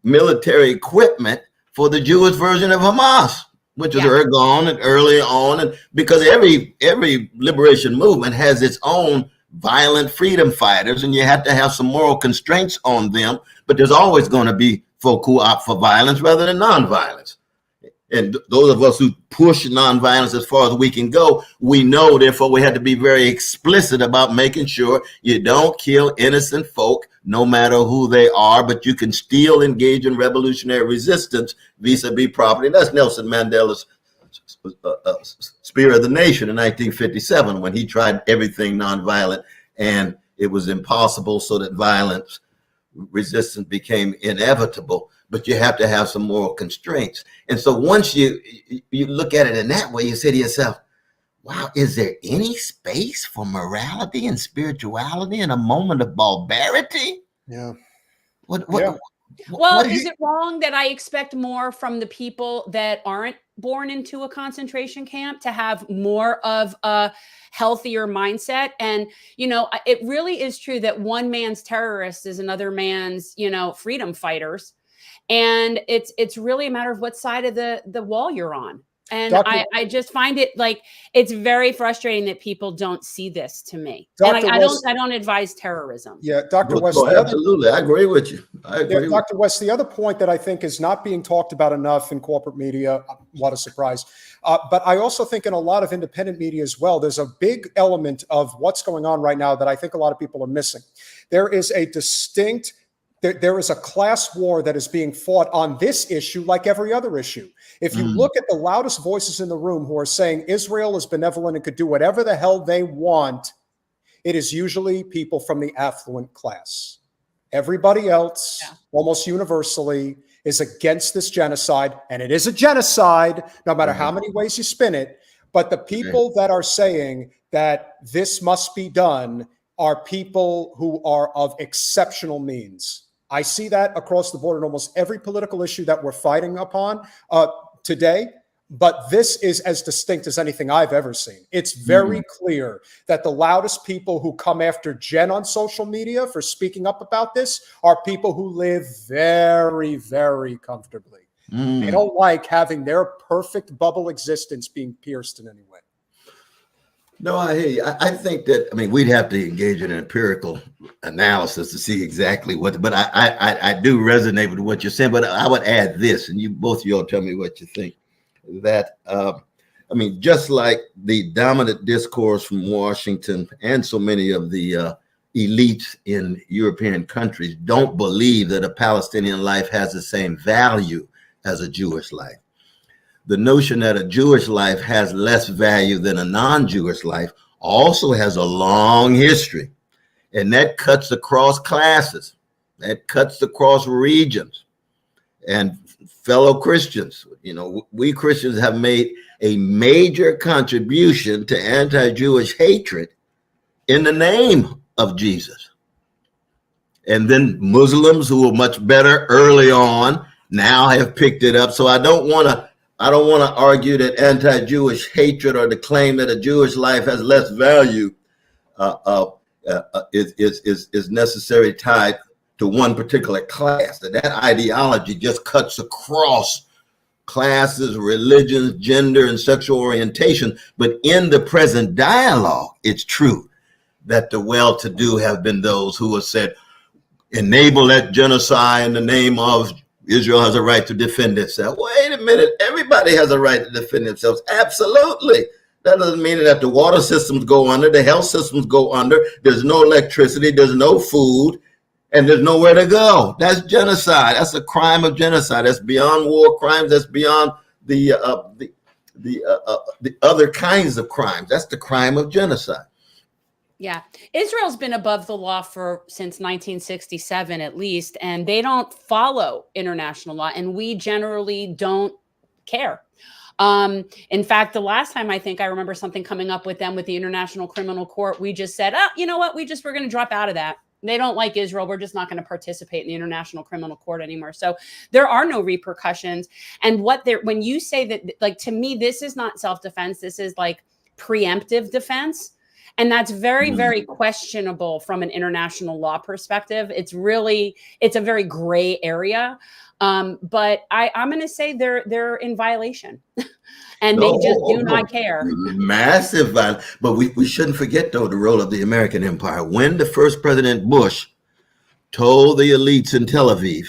military equipment for the Jewish version of Hamas, which is early on, and because every liberation movement has its own violent freedom fighters, and you have to have some moral constraints on them. But there's always going to be folk who opt for violence rather than nonviolence. And those of us who push nonviolence as far as we can go, we know, therefore, we have to be very explicit about making sure you don't kill innocent folk, no matter who they are, but you can still engage in revolutionary resistance vis-a-vis property. That's Nelson Mandela's Spear of the Nation in 1957, when he tried everything nonviolent, and it was impossible, so that violence resistance became inevitable. But you have to have some moral constraints. And so once you look at it in that way, you say to yourself, wow, is there any space for morality and spirituality in a moment of barbarity? Yeah. Is it wrong that I expect more from the people that aren't born into a concentration camp to have more of a healthier mindset? And, it really is true that one man's terrorist is another man's, freedom fighters. And it's really a matter of what side of the wall you're on. And I just find it like it's very frustrating that people don't see this to me. And I don't advise terrorism. Yeah, Dr. West. Absolutely. I agree with you. Dr. West, the other point that I think is not being talked about enough in corporate media, what a surprise. But I also think in a lot of independent media as well, there's a big element of what's going on right now that I think a lot of people are missing. There is a distinct there is a class war that is being fought on this issue like every other issue. If you look at the loudest voices in the room who are saying Israel is benevolent and could do whatever the hell they want, it is usually people from the affluent class. Everybody else, almost universally, is against this genocide, and it is a genocide, no matter how many ways you spin it. But the people that are saying that this must be done are people who are of exceptional means. I see that across the board in almost every political issue that we're fighting upon today. But this is as distinct as anything I've ever seen. It's very clear that the loudest people who come after Jen on social media for speaking up about this are people who live very, very comfortably. They don't like having their perfect bubble existence being pierced in any way. No, I hear you. I think that, we'd have to engage in an empirical analysis to see exactly what, but I do resonate with what you're saying, but I would add this, and both of y'all tell me what you think, that I mean, just like the dominant discourse from Washington and so many of the elites in European countries don't believe that a Palestinian life has the same value as a Jewish life. The notion that a Jewish life has less value than a non-Jewish life also has a long history, and that cuts across classes, that cuts across regions and fellow Christians. You know, we Christians have made a major contribution to anti-Jewish hatred in the name of Jesus. And then Muslims who were much better early on now have picked it up. So I don't want to argue that anti-Jewish hatred or the claim that a Jewish life has less value is necessarily tied to one particular class. That ideology just cuts across classes, religions, gender, and sexual orientation. But in the present dialogue, it's true that the well-to-do have been those who have said, enable that genocide in the name of Israel has a right to defend itself. Wait a minute, everybody has a right to defend themselves. Absolutely. That doesn't mean that the water systems go under, the health systems go under, there's no electricity, there's no food, and there's nowhere to go. That's genocide. That's a crime of genocide. That's beyond war crimes. That's beyond the other kinds of crimes. That's the crime of genocide. Yeah, Israel's been above the law since 1967 at least, and they don't follow international law, and we generally don't care. In fact, the last time I remember something coming up with them with the International Criminal Court, we just said, oh, you know what, we're going to drop out of that. They don't like Israel. We're just not going to participate in the International Criminal Court anymore. So there are no repercussions. And when you say that, like, to me, this is not self-defense. This is like preemptive defense. And that's very, very questionable from an international law perspective. It's a very gray area. But I'm going to say they're in violation. And they just do not care. Massive violence. But we shouldn't forget, though, the role of the American empire. When the first President Bush told the elites in Tel Aviv,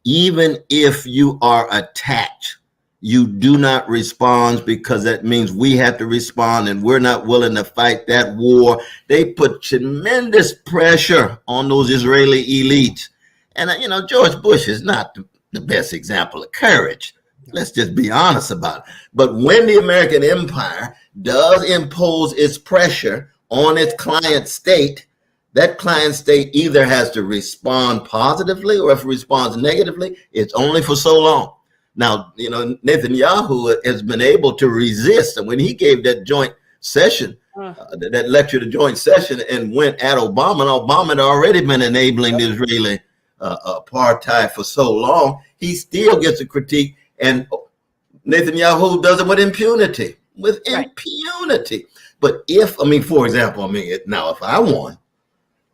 even if you are attacked, you do not respond, because that means we have to respond and we're not willing to fight that war. They put tremendous pressure on those Israeli elites. And, George Bush is not the best example of courage. Let's just be honest about it. But when the American empire does impose its pressure on its client state, that client state either has to respond positively, or if it responds negatively, it's only for so long. Now, Netanyahu has been able to resist. And when he gave that joint session, that lecture to joint session, and went at Obama, and Obama had already been enabling the Israeli apartheid for so long, he still gets a critique. And Netanyahu does it with impunity, But for example, now if I won,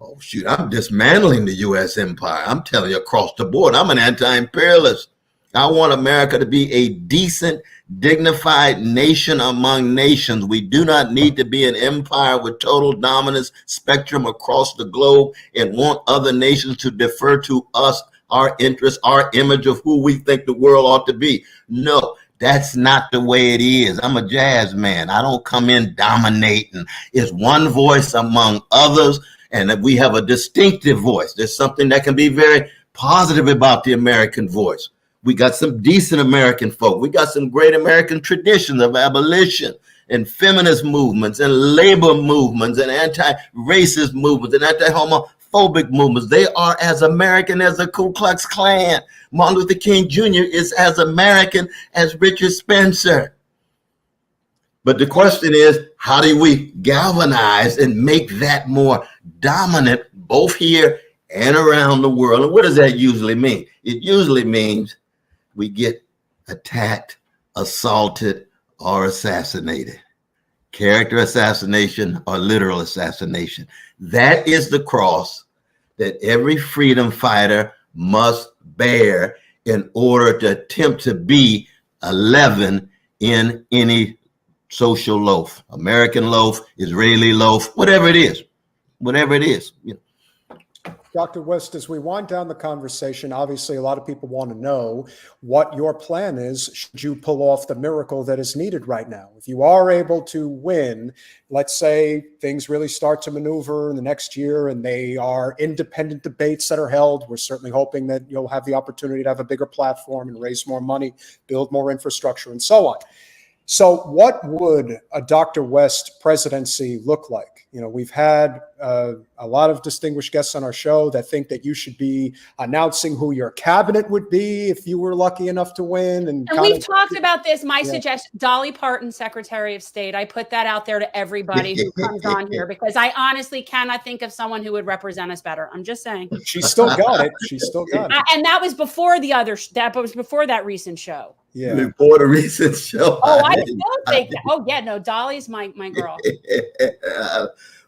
oh shoot, I'm dismantling the US empire. I'm telling you across the board, I'm an anti-imperialist. I want America to be a decent, dignified nation among nations. We do not need to be an empire with total dominance spectrum across the globe and want other nations to defer to us, our interests, our image of who we think the world ought to be. No, that's not the way it is. I'm a jazz man. I don't come in dominating. It's one voice among others, and that we have a distinctive voice. There's something that can be very positive about the American voice. We got some decent American folk. We got some great American traditions of abolition and feminist movements and labor movements and anti-racist movements and anti-homophobic movements. They are as American as the Ku Klux Klan. Martin Luther King Jr. is as American as Richard Spencer. But the question is, how do we galvanize and make that more dominant both here and around the world? And what does that usually mean? It usually means we get attacked, assaulted, or assassinated. Character assassination or literal assassination. That is the cross that every freedom fighter must bear in order to attempt to be a leaven in any social loaf, American loaf, Israeli loaf, whatever it is. Dr. West, as we wind down the conversation, obviously a lot of people want to know what your plan is should you pull off the miracle that is needed right now. If you are able to win, let's say things really start to maneuver in the next year and they are independent debates that are held. We're certainly hoping that you'll have the opportunity to have a bigger platform and raise more money, build more infrastructure, and so on. So what would a Dr. West presidency look like? You know, we've had a lot of distinguished guests on our show that think that you should be announcing who your cabinet would be if you were lucky enough to win. And we've talked about this. My suggestion, Dolly Parton, Secretary of State. I put that out there to everybody who comes on here because I honestly cannot think of someone who would represent us better. I'm just saying. She's still got it. She's still got it. And that was before the other. That was before that recent show. Yeah, before the recent show. Oh, I still think that. Oh, yeah, no, Dolly's my girl.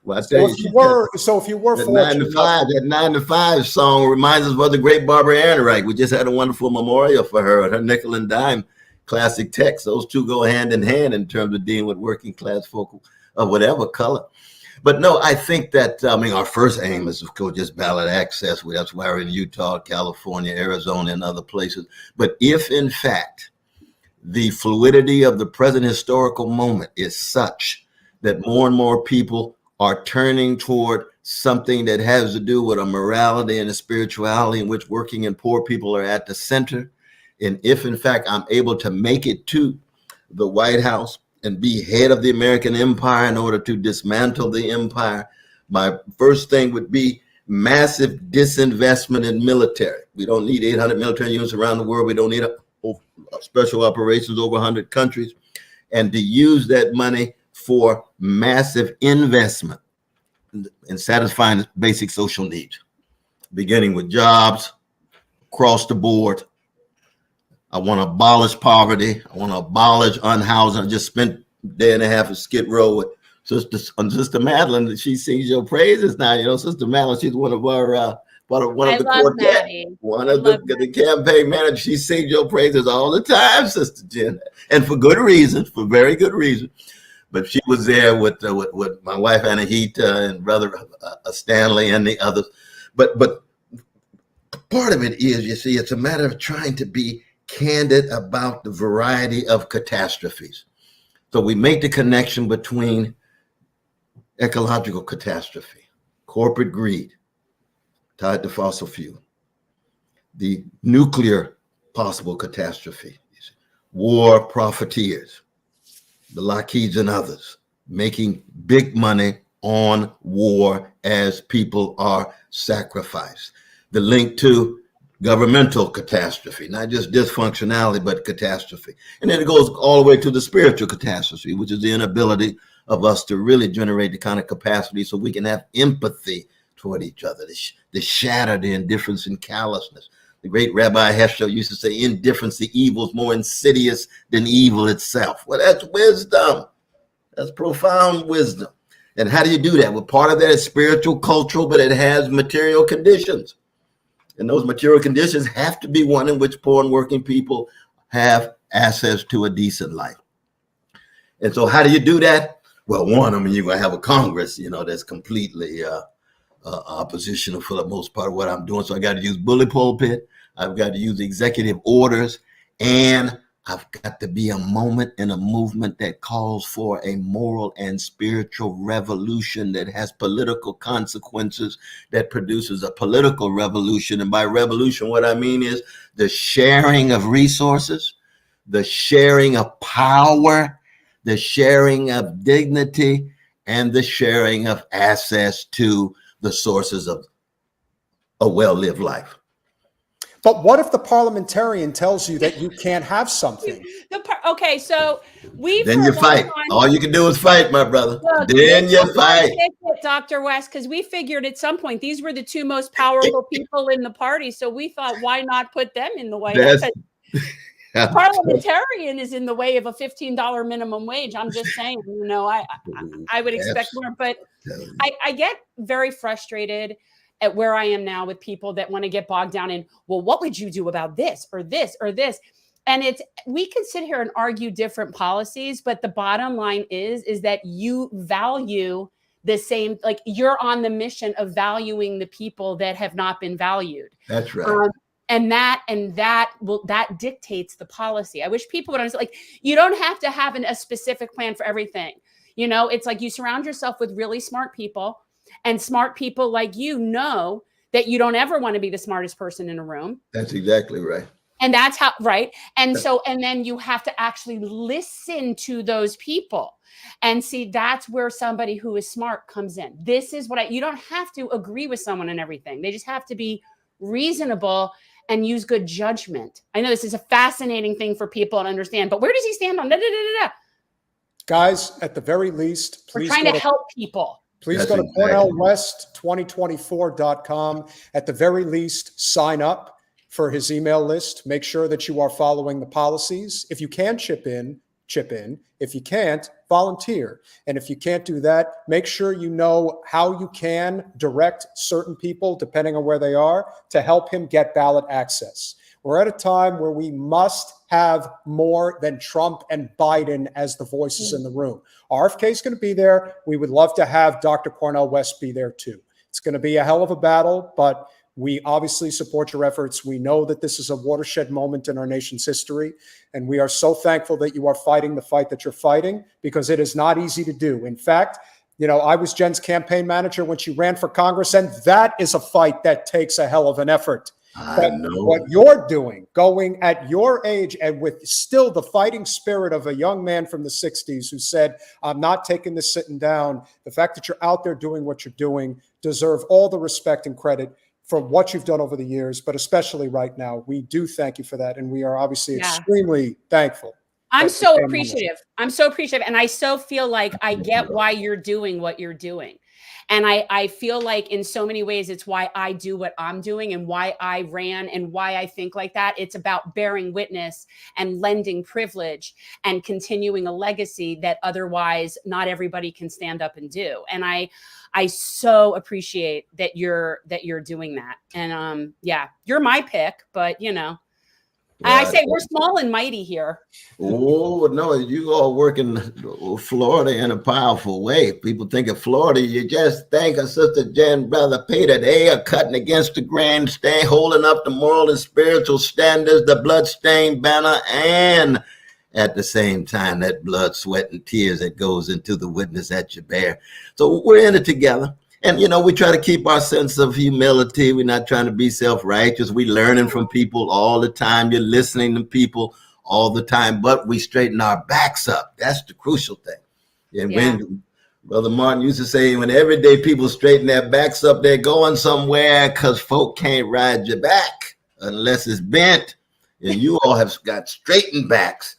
Well, I tell if you were that 9 to 5 song reminds us of the great Barbara Ehrenreich. We just had a wonderful memorial for her and her nickel and dime classic text. Those two go hand in hand in terms of dealing with working class folk of whatever color. But no, I think that, our first aim is, of course, just ballot access. That's why we're in Utah, California, Arizona, and other places. But if, in fact, the fluidity of the present historical moment is such that more and more people are turning toward something that has to do with a morality and a spirituality in which working and poor people are at the center, and if, in fact, I'm able to make it to the White House and be head of the American empire in order to dismantle the empire, my first thing would be massive disinvestment in military. We don't need 800 military units around the world. We don't need special operations over 100 countries. And to use that money for massive investment in satisfying basic social needs, beginning with jobs across the board. I want to abolish poverty. I want to abolish unhousing. I just spent a day and a half at Skid Row with Sister Madeline. She sings your praises now. You know, Sister Madeline, she's one of our one of the quartet, the campaign manager. She sings your praises all the time, Sister Jen, and for good reason, for very good reason. But she was there with my wife Anahita and brother Stanley and the others. But part of it is, you see, it's a matter of trying to be candid about the variety of catastrophes. So we make the connection between ecological catastrophe, corporate greed tied to fossil fuel, the nuclear possible catastrophe, war profiteers, the Lockheeds and others making big money on war as people are sacrificed. The link to governmental catastrophe, not just dysfunctionality, but catastrophe. And then it goes all the way to the spiritual catastrophe, which is the inability of us to really generate the kind of capacity so we can have empathy toward each other, to shatter the indifference and callousness. The great Rabbi Heschel used to say, indifference to evil is more insidious than evil itself. Well, that's wisdom. That's profound wisdom. And how do you do that? Well, part of that is spiritual, cultural, but it has material conditions. And those material conditions have to be one in which poor and working people have access to a decent life. And so how do you do that? Well, one, you're going to have a Congress, that's completely oppositional for the most part of what I'm doing. So I got to use bully pulpit. I've got to use executive orders. And I've got to be a moment in a movement that calls for a moral and spiritual revolution that has political consequences, that produces a political revolution. And by revolution, what I mean is the sharing of resources, the sharing of power, the sharing of dignity, and the sharing of access to the sources of a well-lived life. But what if the parliamentarian tells you that you can't have something? Okay, so then you fight. All you can do is fight, my brother. Look, then you fight. Dr. West, because we figured at some point these were the two most powerful people in the party. So we thought, why not put them in the way? Parliamentarian is in the way of a $15 minimum wage. I'm just saying, I would expect more, but I get very frustrated at where I am now with people that want to get bogged down in, well, what would you do about this or this or this? And we can sit here and argue different policies, but the bottom line is that you value the same, like you're on the mission of valuing the people that have not been valued. That's right. And that dictates the policy. I wish people would understand, like, you don't have to have a specific plan for everything. You know, it's like you surround yourself with really smart people, and smart people like you know that you don't ever want to be the smartest person in a room. That's exactly right. And that's how, right. And so, and then you have to actually listen to those people and see, that's where somebody who is smart comes in. This is what you don't have to agree with someone and everything. They just have to be reasonable and use good judgment. I know this is a fascinating thing for people to understand, but where does he stand on Guys, at the very least, please we're trying to help people. Please go to CornelWest2024.com. At the very least, sign up for his email list. Make sure that you are following the policies. If you can chip in. If you can't, volunteer. And if you can't do that, make sure you know how you can direct certain people, depending on where they are, to help him get ballot access. We're at a time where we must have more than Trump and Biden as the voices in the room. RFK is going to be there. We would love to have Dr. Cornel West be there too. It's going to be a hell of a battle, but we obviously support your efforts. We know that this is a watershed moment in our nation's history, and we are so thankful that you are fighting the fight that you're fighting, because it is not easy to do. In fact, you know, I was Jen's campaign manager when she ran for Congress, and that is a fight that takes a hell of an effort. But what you're doing, going at your age and with still the fighting spirit of a young man from the 60s who said, I'm not taking this sitting down. The fact that you're out there doing what you're doing deserve all the respect and credit for what you've done over the years, but especially right now. We do thank you for that. And we are obviously extremely thankful. I'm so appreciative. I'm so appreciative. And I so feel like I get why you're doing what you're doing. And I feel like in so many ways, it's why I do what I'm doing and why I ran and why I think like that. It's about bearing witness and lending privilege and continuing a legacy that otherwise not everybody can stand up and do. And I so appreciate that you're doing that. And yeah, you're my pick, but you know, yeah, I say we're small and mighty here. Oh, no, you all work in Florida in a powerful way. People think of Florida, you just think of Sister Jen, Brother Peter. They are cutting against the grandstand, holding up the moral and spiritual standards, the bloodstained banner, and at the same time, that blood, sweat, and tears that goes into the witness that you bear. So we're in it together. And, you know, we try to keep our sense of humility. We're not trying to be self-righteous. We're learning from people all the time. You're listening to people all the time, but we straighten our backs up. That's the crucial thing. And when Brother Martin used to say, when everyday people straighten their backs up, they're going somewhere, because folk can't ride your back unless it's bent. And you all have got straightened backs,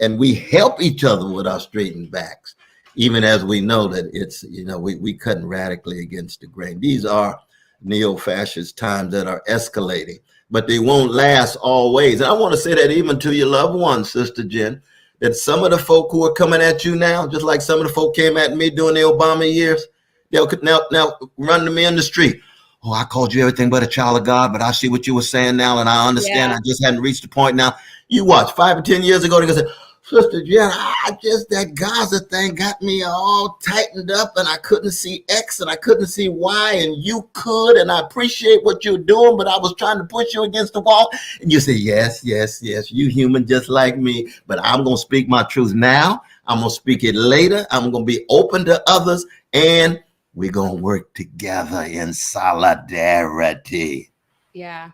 and we help each other with our straightened backs. Even as we know that it's, you know, we cutting radically against the grain. These are neo-fascist times that are escalating, but they won't last always. And I want to say that even to your loved ones, Sister Jen, that some of the folk who are coming at you now, just like some of the folk came at me during the Obama years, they'll now run to me in the street. Oh, I called you everything but a child of God, but I see what you were saying now, and I understand. I just hadn't reached the point now. You watch, 5 or 10 years ago, they're going to say, Sister Jen, that Gaza thing got me all tightened up, and I couldn't see X and I couldn't see Y, and you could, and I appreciate what you're doing, but I was trying to push you against the wall. And you say, yes, you human just like me, but I'm going to speak my truth now. I'm going to speak it later. I'm going to be open to others, and we're going to work together in solidarity. Yeah.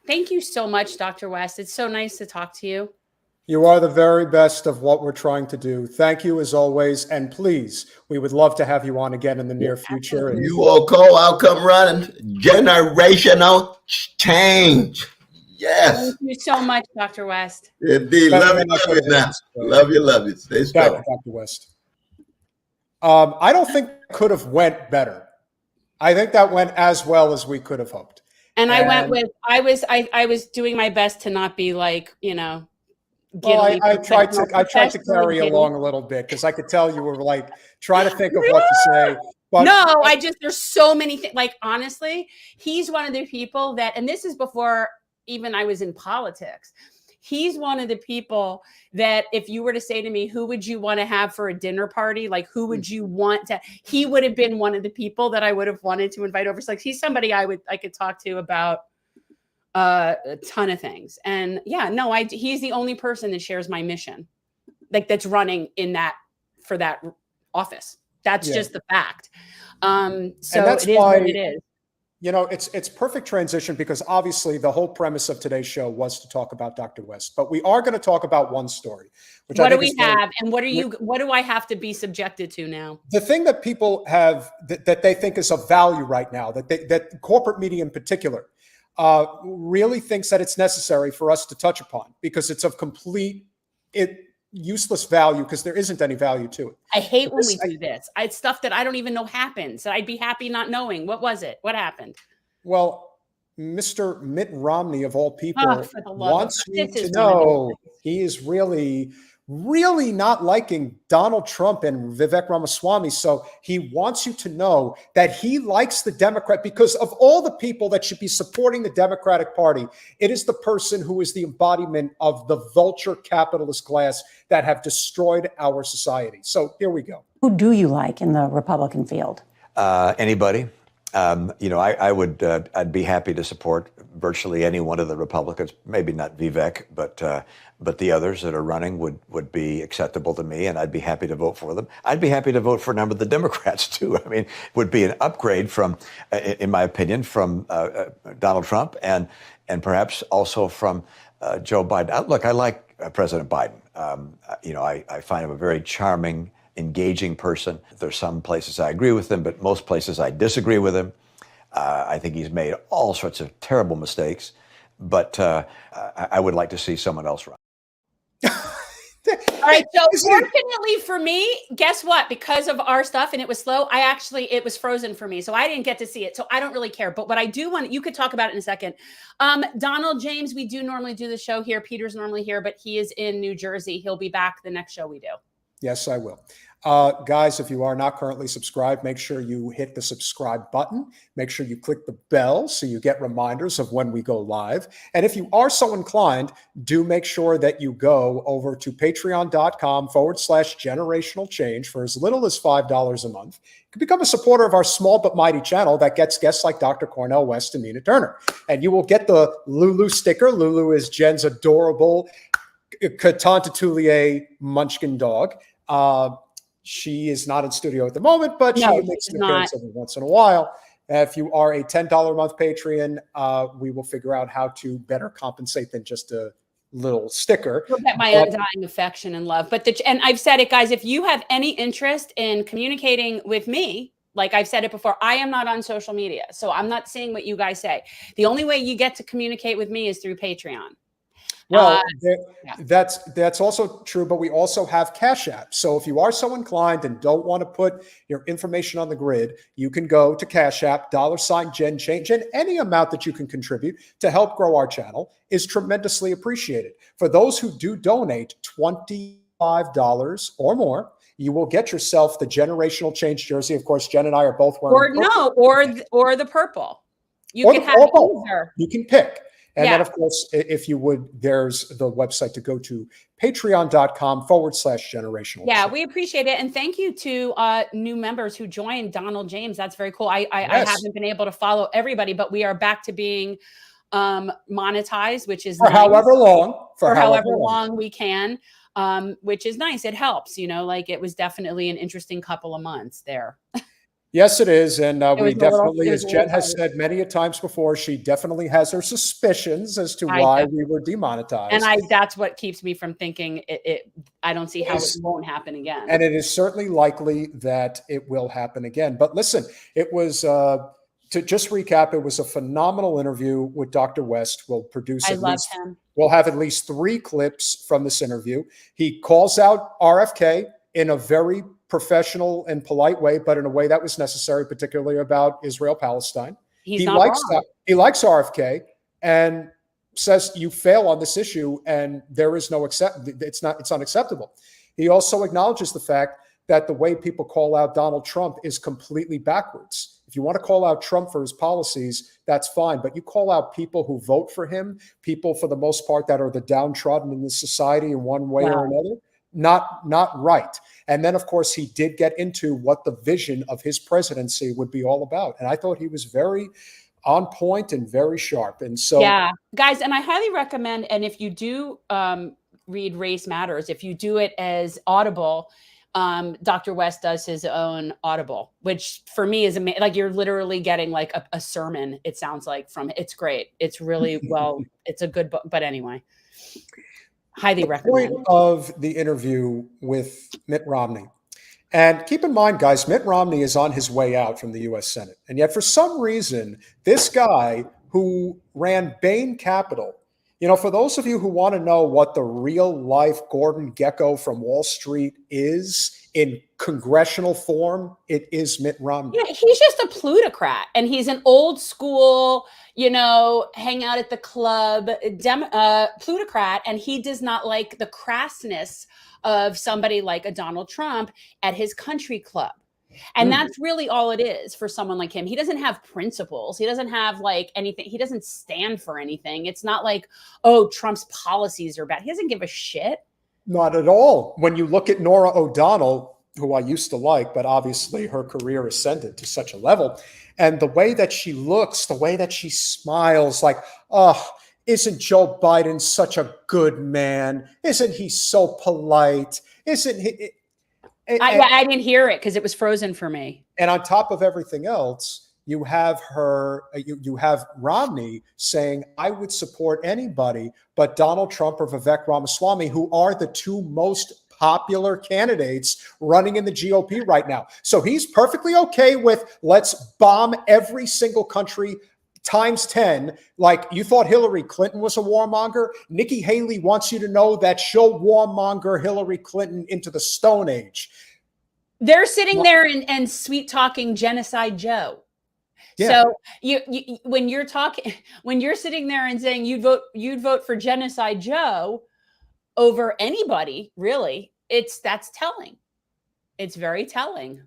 Thank you so much, Dr. West. It's so nice to talk to you. You are the very best of what we're trying to do. Thank you as always. And please, we would love to have you on again in the near future. And you all call, I'll come running. Generational change. Yes. Thank you so much, Dr. West. Indeed. Love you now. Love you. Stay strong. Dr. West. I don't think it could have went better. I think that went as well as we could have hoped. And I was doing my best to not be like, you know, well, I tried to carry along a little bit, because I could tell you were like trying to think of what to say. But no, there's so many things. Like, honestly, he's one of the people that, and this is before even I was in politics. he's one of the people that if you were to say to me, who would you want to have for a dinner party? Like, who would you want to, he would have been one of the people that I would have wanted to invite over. So like, he's somebody I could talk to about a ton of things. And yeah, no, he's the only person that shares my mission, like that's running in that, for that office. That's just the fact. So it is what it is. You know, it's perfect transition, because obviously the whole premise of today's show was to talk about Dr. West, but we are going to talk about one story. Which what do we have, and what do I have to be subjected to now? The thing that people have that they think is of value right now, that corporate media in particular really thinks that it's necessary for us to touch upon, because it's of complete useless value, because there isn't any value to it. I hate when we do this. It's stuff that I don't even know happens. I'd be happy not knowing. What was it? What happened? Well, Mr. Mitt Romney, of all people, wants you to know he is really not liking Donald Trump and Vivek Ramaswamy. So he wants you to know that he likes the Democrat, because of all the people that should be supporting the Democratic Party, it is the person who is the embodiment of the vulture capitalist class that have destroyed our society. So here we go. Who do you like in the Republican field? Anybody. You know, I'd be happy to support virtually any one of the Republicans. Maybe not Vivek, but the others that are running would be acceptable to me, and I'd be happy to vote for them. I'd be happy to vote for a number of the Democrats too. I mean, it would be an upgrade from, in my opinion, from Donald Trump and perhaps also from Joe Biden. Look, I like President Biden. You know, I find him a very charming, engaging person. There's some places I agree with him, but most places I disagree with him. I think he's made all sorts of terrible mistakes, but I would like to see someone else run. All right. So fortunately for me, guess what? Because of our stuff and it was slow, it was frozen for me. So I didn't get to see it. So I don't really care. But what I do want, you could talk about it in a second. Donald James, we do normally do the show here. Peter's normally here, but he is in New Jersey. He'll be back the next show we do. Yes, I will. Guys, if you are not currently subscribed, make sure you hit the subscribe button. Make sure you click the bell so you get reminders of when we go live. And if you are so inclined, do make sure that you go over to patreon.com/generational change for as little as $5 a month. You can become a supporter of our small but mighty channel that gets guests like Dr. Cornel West and Nina Turner. And you will get the Lulu sticker. Lulu is Jen's adorable Catantatoulier munchkin dog. She is not in studio at the moment, but she makes an appearance every once in a while. If you are a $10 a month Patreon, we will figure out how to better compensate than just a little sticker. You'll get my undying affection and love. And I've said it, guys, if you have any interest in communicating with me, like I've said it before, I am not on social media. So I'm not saying what you guys say. The only way you get to communicate with me is through Patreon. Well, that's also true, but we also have Cash App. So if you are so inclined and don't want to put your information on the grid, you can go to Cash App, $Gen Change, and any amount that you can contribute to help grow our channel is tremendously appreciated. For those who do donate $25 or more, you will get yourself the Generational Change jersey. Of course, Jen and I are both wearing or the purple. You can have either. You can pick. And then, of course, if you would, there's the website to go to, patreon.com/generational. Yeah, we appreciate it. And thank you to new members who joined Donald James. That's very cool. I haven't been able to follow everybody, but we are back to being monetized, which is for nice. However long we can, which is nice. It helps, you know, like it was definitely an interesting couple of months there. Yes, it is. And we definitely, as Jen has said many a times before, she definitely has her suspicions as to why we were demonetized. And that's what keeps me from thinking I don't see how it won't happen again. And it is certainly likely that it will happen again. But listen, it was, to just recap, it was a phenomenal interview with Dr. West. We'll produce we'll have at least 3 clips from this interview. He calls out RFK in a very professional and polite way, but in a way that was necessary, particularly about Israel Palestine. He likes RFK and says you fail on this issue and there is no it's unacceptable. He also acknowledges the fact that the way people call out Donald Trump is completely backwards. If you want to call out Trump for his policies, that's fine. But you call out people who vote for him, people for the most part that are the downtrodden in this society in one way or another, not right. And then, of course, he did get into what the vision of his presidency would be all about. And I thought he was very on point and very sharp. And so, yeah, guys, and I highly recommend, and if you do read Race Matters, if you do it as Audible, Dr. West does his own Audible, which for me is amazing. Like, you're literally getting like a sermon, it sounds like, from it. It's great. It's really, well, it's a good book. But anyway, highly recommend. Point of the interview with Mitt Romney. And keep in mind, guys, Mitt Romney is on his way out from the U.S. Senate. And yet, for some reason, this guy who ran Bain Capital, you know, for those of you who want to know what the real life Gordon Gekko from Wall Street is in congressional form, it is Mitt Romney. Yeah, he's just a plutocrat, and he's an old school, you know, hang out at the club plutocrat, and he does not like the crassness of somebody like a Donald Trump at his country club. And that's really all it is for someone like him. He doesn't have principles. He doesn't have like anything. He doesn't stand for anything. It's not like, oh, Trump's policies are bad. He doesn't give a shit. Not at all. When you look at Norah O'Donnell, who I used to like, but obviously her career ascended to such a level, and the way that she looks, the way that she smiles, like, oh, isn't Joe Biden such a good man? Isn't he so polite? Isn't he? I didn't hear it because it was frozen for me. And on top of everything else, you have her, you have Romney saying, I would support anybody but Donald Trump or Vivek Ramaswamy, who are the two most popular candidates running in the GOP right now. So he's perfectly okay with, let's bomb every single country times 10. Like, you thought Hillary Clinton was a warmonger? Nikki Haley wants you to know that she'll warmonger Hillary Clinton into the Stone Age. They're sitting there and sweet talking Genocide Joe. Yeah. So you when you're sitting there and saying you'd vote for Genocide Joe over anybody, really, that's telling. It's very telling.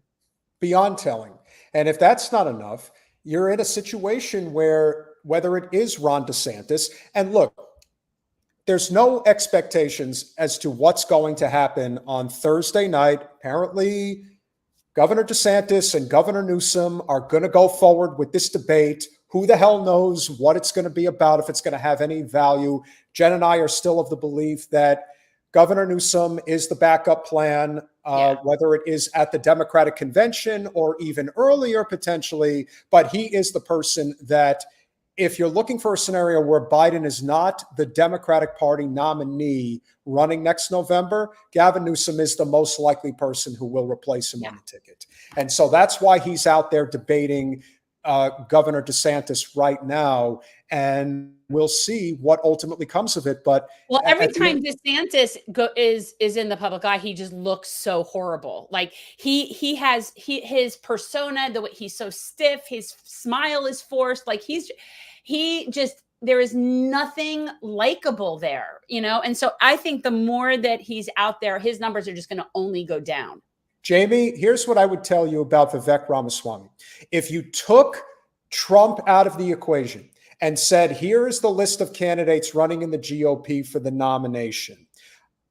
Beyond telling. And if that's not enough, you're in a situation where, whether it is Ron DeSantis, and look, there's no expectations as to what's going to happen on Thursday night. Apparently, Governor DeSantis and Governor Newsom are going to go forward with this debate. Who the hell knows what it's going to be about, if it's going to have any value. Jen and I are still of the belief that Governor Newsom is the backup plan, whether it is at the Democratic convention or even earlier potentially. But he is the person that, if you're looking for a scenario where Biden is not the Democratic Party nominee running next November, Gavin Newsom is the most likely person who will replace him on the ticket. And so that's why he's out there debating Governor DeSantis right now. And we'll see what ultimately comes of it. But every time DeSantis is in the public eye, he just looks so horrible. Like his persona, the way he's so stiff, his smile is forced. Like there is nothing likable there, you know? And so I think the more that he's out there, his numbers are just going to only go down. Jamie, here's what I would tell you about Vivek Ramaswamy. If you took Trump out of the equation and said, here is the list of candidates running in the GOP for the nomination,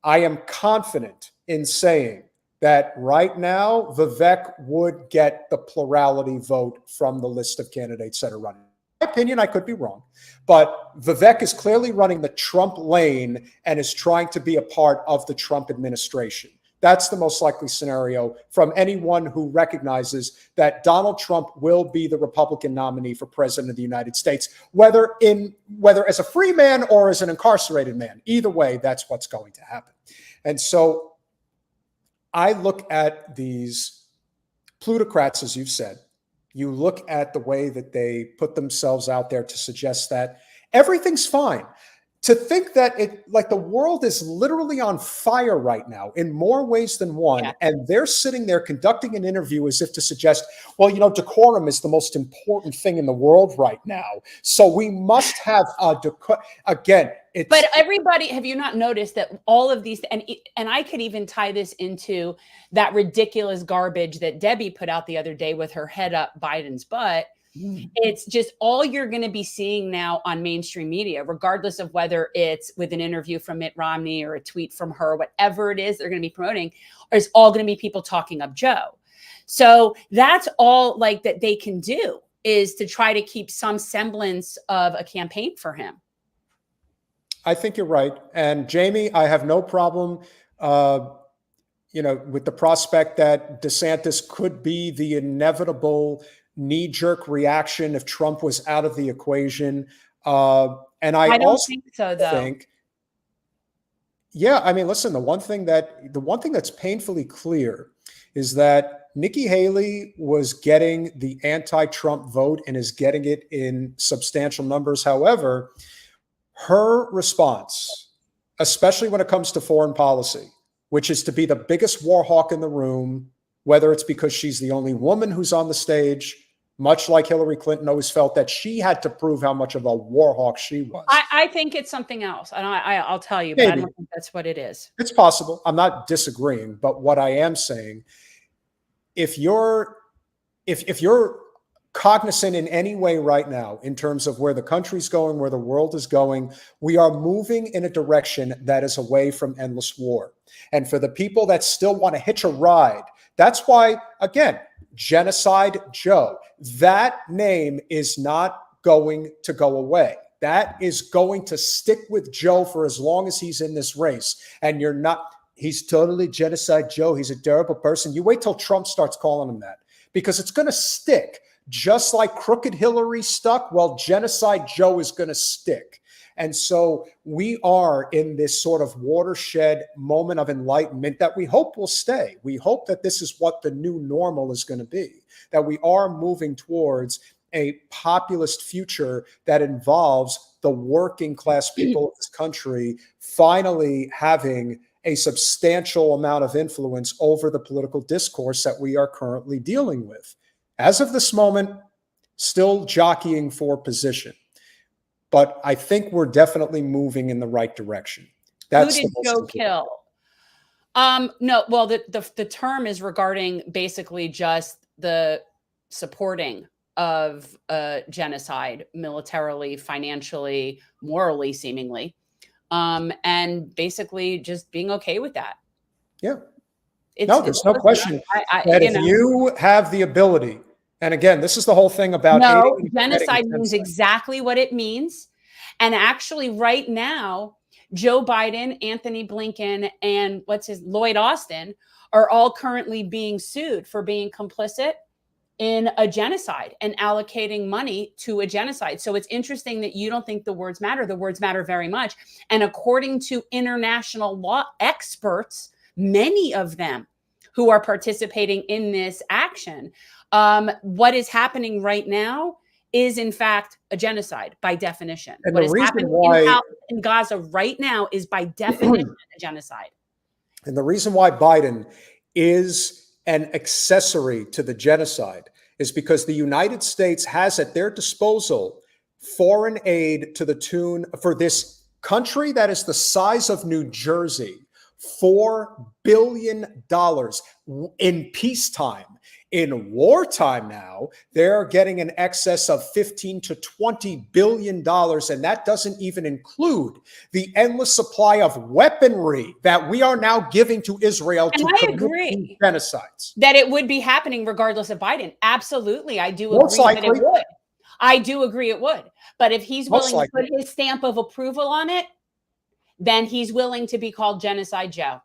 I am confident in saying that right now, Vivek would get the plurality vote from the list of candidates that are running. In my opinion, I could be wrong, but Vivek is clearly running the Trump lane and is trying to be a part of the Trump administration. That's the most likely scenario from anyone who recognizes that Donald Trump will be the Republican nominee for president of the United States, whether as a free man or as an incarcerated man. Either way, that's what's going to happen. And so I look at these plutocrats, as you've said. You look at the way that they put themselves out there to suggest that everything's fine. to think that the world is literally on fire right now in more ways than one. Yeah. And they're sitting there conducting an interview as if to suggest, well, decorum is the most important thing in the world right now. So we must have again. But everybody, have you not noticed that all of these, and I could even tie this into that ridiculous garbage that Debbie put out the other day with her head up Biden's butt. It's just all you're going to be seeing now on mainstream media, regardless of whether it's with an interview from Mitt Romney or a tweet from her, whatever it is they're going to be promoting, is all going to be people talking up Joe. So that's all that they can do, is to try to keep some semblance of a campaign for him. I think you're right. And Jamie, I have no problem, with the prospect that DeSantis could be the inevitable knee-jerk reaction if Trump was out of the equation. And I don't also think so, though. Yeah, I mean, listen, the one thing that's painfully clear is that Nikki Haley was getting the anti-Trump vote and is getting it in substantial numbers. However, her response, especially when it comes to foreign policy, which is to be the biggest war hawk in the room, whether it's because she's the only woman who's on the stage, much like Hillary Clinton always felt that she had to prove how much of a war hawk she was. I think it's something else. I'll tell you, but I don't think that's what it is. It's possible. I'm not disagreeing, but what I am saying, if you're cognizant in any way right now in terms of where the country's going, where the world is going, we are moving in a direction that is away from endless war. And for the people that still want to hitch a ride, that's why, again, Genocide Joe, that name is not going to go away. That is going to stick with Joe for as long as he's in this race. And he's totally Genocide Joe. He's a terrible person. You wait till Trump starts calling him that, because it's going to stick. Just like Crooked Hillary stuck, well, Genocide Joe is going to stick. And so we are in this sort of watershed moment of enlightenment that we hope will stay. We hope that this is what the new normal is going to be, that we are moving towards a populist future that involves the working class people of this country finally having a substantial amount of influence over the political discourse that we are currently dealing with. As of this moment, still jockeying for position. But I think we're definitely moving in the right direction. That's Who did Joe kill? No, well, the term is regarding basically just the supporting of genocide militarily, financially, morally, seemingly, and basically just being okay with that. Yeah. There's no question that if you have the ability, and again, this is the whole thing about genocide means exactly what it means. And actually right now, Joe Biden, Anthony Blinken, and Lloyd Austin are all currently being sued for being complicit in a genocide and allocating money to a genocide. So it's interesting that you don't think the words matter. The words matter very much. And according to international law experts, many of them who are participating in this action, what is happening right now is in fact a genocide by definition. And what is happening in Gaza right now is by definition a genocide. And the reason why Biden is an accessory to the genocide is because the United States has at their disposal foreign aid to the tune, for this country that is the size of New Jersey, $4 billion in peacetime. In wartime now, they're getting an excess of $15 to $20 billion, and that doesn't even include the endless supply of weaponry that we are now giving to Israel to commit genocides. That it would be happening regardless of Biden. Absolutely, I do agree that it would. I do agree it would. But if he's willing to put his stamp of approval on it, then he's willing to be called Genocide Joe.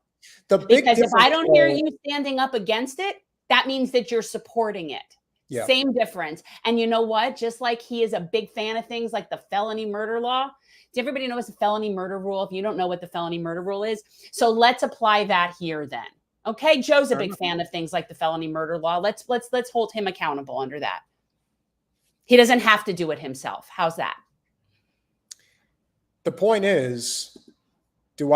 Because if I don't hear you standing up against it, that means that you're supporting it. Yeah. Same difference. And you know what? Just like he is a big fan of things like the felony murder law. Does everybody know what's the felony murder rule? If you don't know what the felony murder rule is, so let's apply that here then. Okay, Joe's a big fan of things like the felony murder law. Let's hold him accountable under that. He doesn't have to do it himself. How's that? The point is, do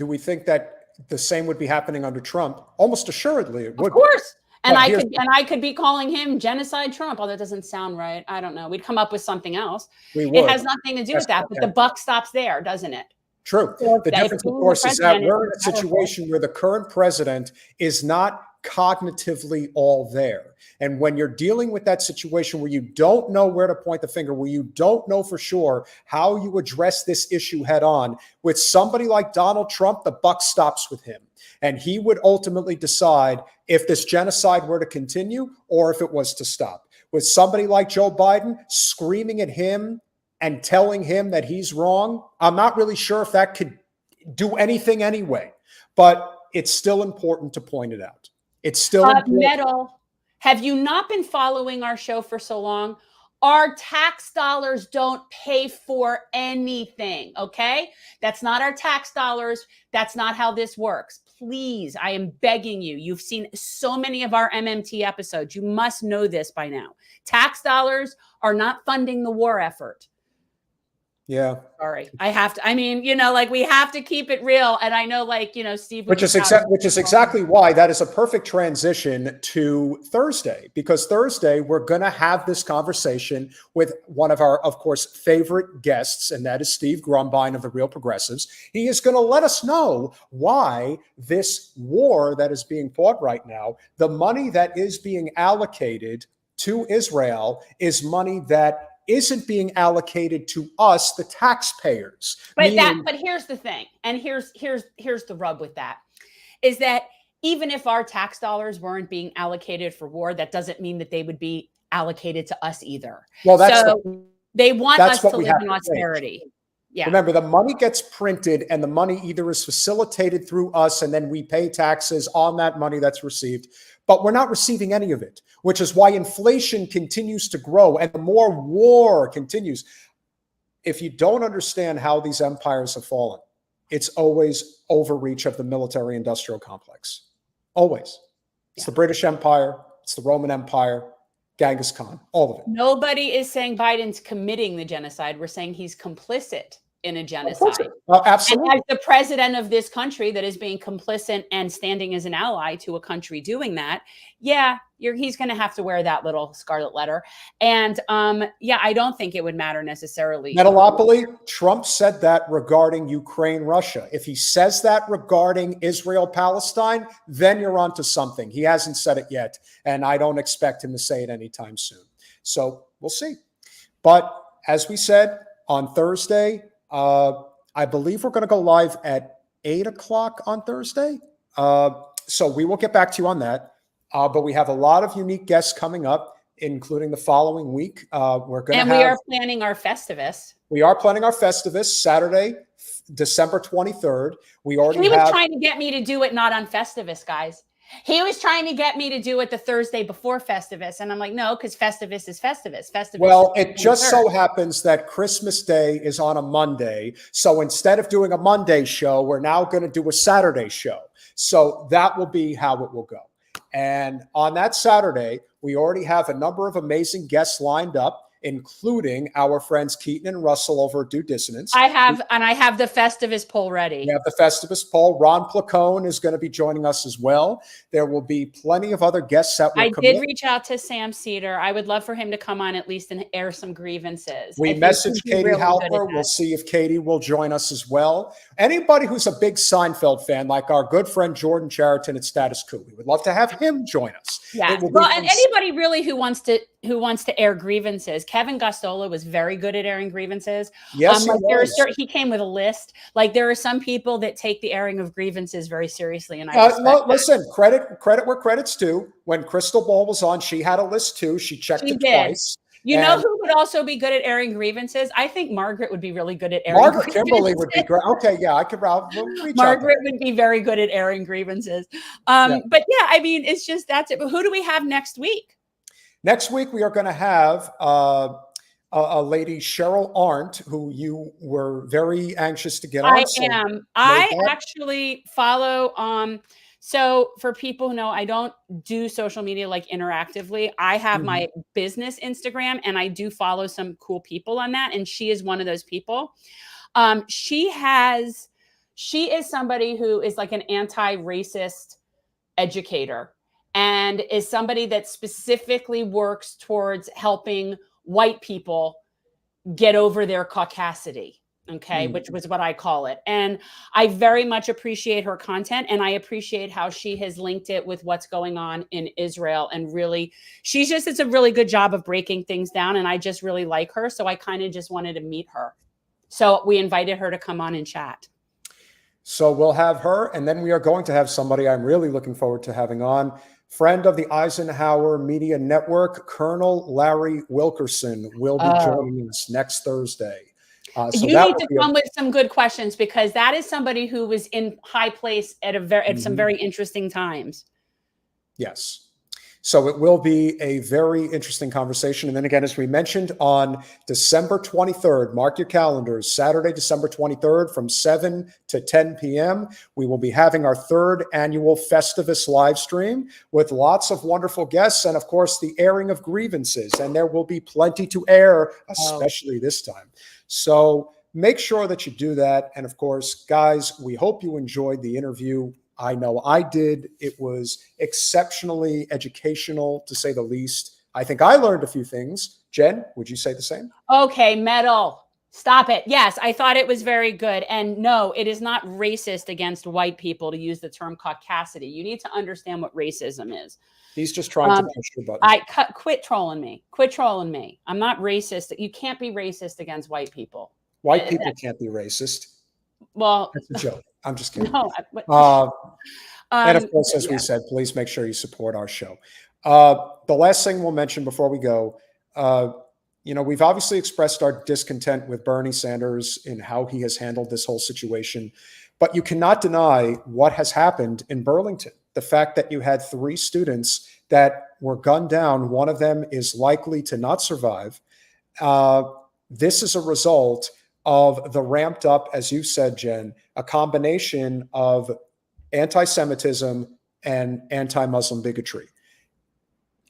we think that the same would be happening under Trump? Almost assuredly, it would. Of course. And But I could be calling him genocide Trump. Oh, that doesn't sound right. I don't know. We'd come up with something else. We It would. has nothing to do Yes, with that. But okay. the buck stops there, doesn't it? True. So The if difference, of being course, the is that president we're in a is powerful. situation where the current president is not cognitively all there. And when you're dealing with that situation where you don't know where to point the finger, where you don't know for sure how you address this issue head on, with somebody like Donald Trump, the buck stops with him. And he would ultimately decide if this genocide were to continue or if it was to stop. With somebody like Joe Biden screaming at him and telling him that he's wrong, I'm not really sure if that could do anything anyway. But it's still important to point it out. It's still important. Metal, have you not been following our show for so long? Our tax dollars don't pay for anything, okay? That's not our tax dollars. That's not how this works. Please, I am begging you. You've seen so many of our MMT episodes. You must know this by now. Tax dollars are not funding the war effort. Yeah. Sorry. I have to, I mean, you know, like we have to keep it real. And I know, like, you know, Steve, which is exactly why that is a perfect transition to Thursday, because Thursday we're going to have this conversation with one of our, of course, favorite guests, and that is Steve Grumbine of the Real Progressives. He is going to let us know why this war that is being fought right now, the money that is being allocated to Israel is money that isn't being allocated to us, the taxpayers. But here's the thing, and here's the rub with that, is that even if our tax dollars weren't being allocated for war, that doesn't mean that they would be allocated to us either. Well, they want us to live in austerity. Yeah. Remember, the money gets printed and the money either is facilitated through us and then we pay taxes on that money that's received, but we're not receiving any of it, which is why inflation continues to grow and the more war continues. If you don't understand how these empires have fallen, it's always overreach of the military-industrial complex. Always. It's the British Empire. It's the Roman Empire. Genghis Khan, all of it. Nobody is saying Biden's committing the genocide. We're saying he's complicit in a genocide. Absolutely. And as the president of this country that is being complicit and standing as an ally to a country doing that, yeah, he's going to have to wear that little scarlet letter. And yeah, I don't think it would matter necessarily. Metalopoly, Trump said that regarding Ukraine, Russia. If he says that regarding Israel, Palestine, then you're onto something. He hasn't said it yet, and I don't expect him to say it anytime soon. So we'll see. But as we said on Thursday, I believe we're going to go live at 8 o'clock on Thursday. So we will get back to you on that. But we have a lot of unique guests coming up, including the following week. We are planning our Festivus. We are planning our Festivus Saturday, December 23rd. He was trying to get me to do it not on Festivus, guys. He was trying to get me to do it the Thursday before Festivus. And I'm like, no, because Festivus is Festivus. Well, it just so happens that Christmas Day is on a Monday. So instead of doing a Monday show, we're now going to do a Saturday show. So that will be how it will go. And on that Saturday, we already have a number of amazing guests lined up, including our friends Keaton and Russell over at Due Dissonance. I have the Festivus poll ready. We have the Festivus poll. Ron Placone is going to be joining us as well. There will be plenty of other guests that will come in. I did reach out to Sam Cedar. I would love for him to come on at least and air some grievances. We messaged Katie Halper. We'll see if Katie will join us as well. Anybody who's a big Seinfeld fan, like our good friend Jordan Chariton at Status Quo, we would love to have him join us. Yeah. Well, and anybody really who wants to air grievances. Kevin Gostola was very good at airing grievances. Yes, he came with a list. Like there are some people that take the airing of grievances very seriously, and listen, credit where credit's due. When Crystal Ball was on, she had a list too. She checked it twice. You know who would also be good at airing grievances? I think Margaret would be really good at airing grievances. Kimberly would be great. Okay, yeah, I could. Margaret would be very good at airing grievances. But yeah, I mean, it's just that's it. But who do we have next week? Next week, we are going to have a lady, Cheryl Arndt, who you were very anxious to get on. I actually follow. So for people who know, I don't do social media like interactively. I have my business Instagram, and I do follow some cool people on that. And she is one of those people. She is somebody who is like an anti-racist educator and is somebody that specifically works towards helping white people get over their caucasity. Okay, which was what I call it. And I very much appreciate her content, and I appreciate how she has linked it with what's going on in Israel. And really, it's a really good job of breaking things down. And I just really like her. So I kind of just wanted to meet her. So we invited her to come on and chat. So we'll have her, and then we are going to have somebody I'm really looking forward to having on. Friend of the Eisenhower Media Network, Colonel Larry Wilkerson will be joining us next Thursday. So you need to come with some good questions, because that is somebody who was in high place at some very interesting times. Yes. So it will be a very interesting conversation. And then again, as we mentioned, on December 23rd, mark your calendars, Saturday, December 23rd from 7 to 10 p.m., we will be having our third annual Festivus live stream with lots of wonderful guests and, of course, the airing of grievances. And there will be plenty to air, especially this time. So make sure that you do that. And, of course, guys, we hope you enjoyed the interview. I know I did. It was exceptionally educational, to say the least. I think I learned a few things. Jen, would you say the same? Okay, metal. Stop it. Yes, I thought it was very good. And no, it is not racist against white people to use the term caucasity. You need to understand what racism is. He's just trying to push your button. Quit trolling me. Quit trolling me. I'm not racist. You can't be racist against white people. White people can't be racist. Well, that's a joke. I'm just kidding. No, and of course, as we said, please make sure you support our show. The last thing we'll mention before we go, we've obviously expressed our discontent with Bernie Sanders in how he has handled this whole situation, but you cannot deny what has happened in Burlington. The fact that you had 3 students that were gunned down, one of them is likely to not survive. This is a result of the ramped up, as you said, Jen, a combination of anti-Semitism and anti-Muslim bigotry.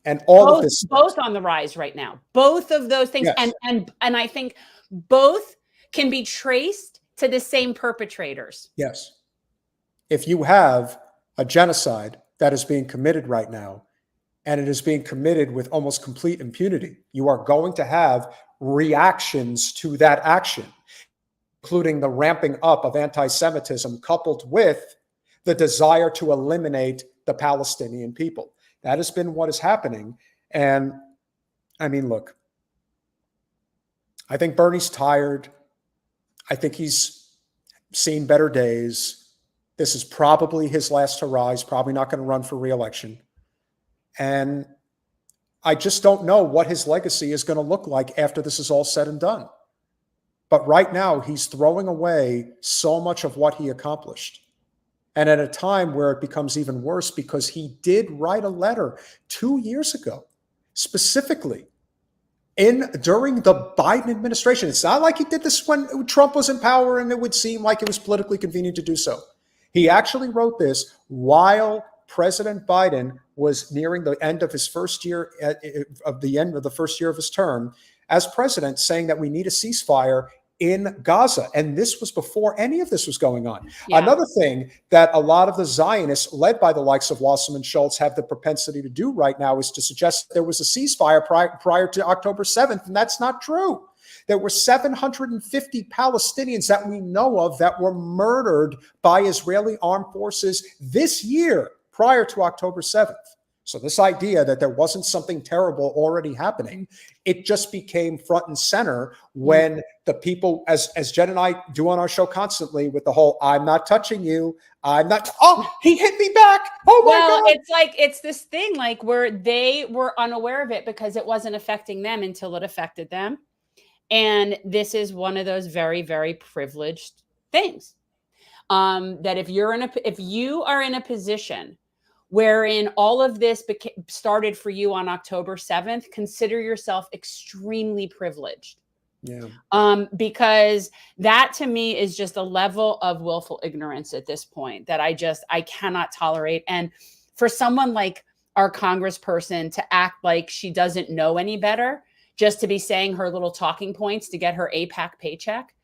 And all of this, both on the rise right now, both of those things. Yes. And I think both can be traced to the same perpetrators. Yes. If you have a genocide that is being committed right now, and it is being committed with almost complete impunity, you are going to have reactions to that action, including the ramping up of anti-Semitism coupled with the desire to eliminate the Palestinian people. That has been what is happening. And I mean, look, I think Bernie's tired. I think he's seen better days. This is probably his last hurrah. He's probably not going to run for re-election. And I just don't know what his legacy is going to look like after this is all said and done. But right now, he's throwing away so much of what he accomplished. And at a time where it becomes even worse, because he did write a letter 2 years ago, specifically during the Biden administration. It's not like he did this when Trump was in power and it would seem like it was politically convenient to do so. He actually wrote this while President Biden was nearing the end of his first year, of the first year of his term as president, saying that we need a ceasefire in Gaza. And this was before any of this was going on. Yeah. Another thing that a lot of the Zionists, led by the likes of Wasserman Schultz, have the propensity to do right now is to suggest there was a ceasefire prior to October 7th. And that's not true. There were 750 Palestinians that we know of that were murdered by Israeli armed forces this year prior to October 7th. So this idea that there wasn't something terrible already happening, it just became front and center when the people, as Jen and I do on our show constantly, with the whole, I'm not touching you, I'm not, oh, he hit me back, oh my God. It's like, it's this thing like where they were unaware of it because it wasn't affecting them until it affected them. And this is one of those very, very privileged things. That if you are in a position wherein all of this started for you on October 7th, consider yourself extremely privileged. Yeah. Because that to me is just a level of willful ignorance at this point that I cannot tolerate. And for someone like our congressperson to act like she doesn't know any better, just to be saying her little talking points to get her AIPAC paycheck,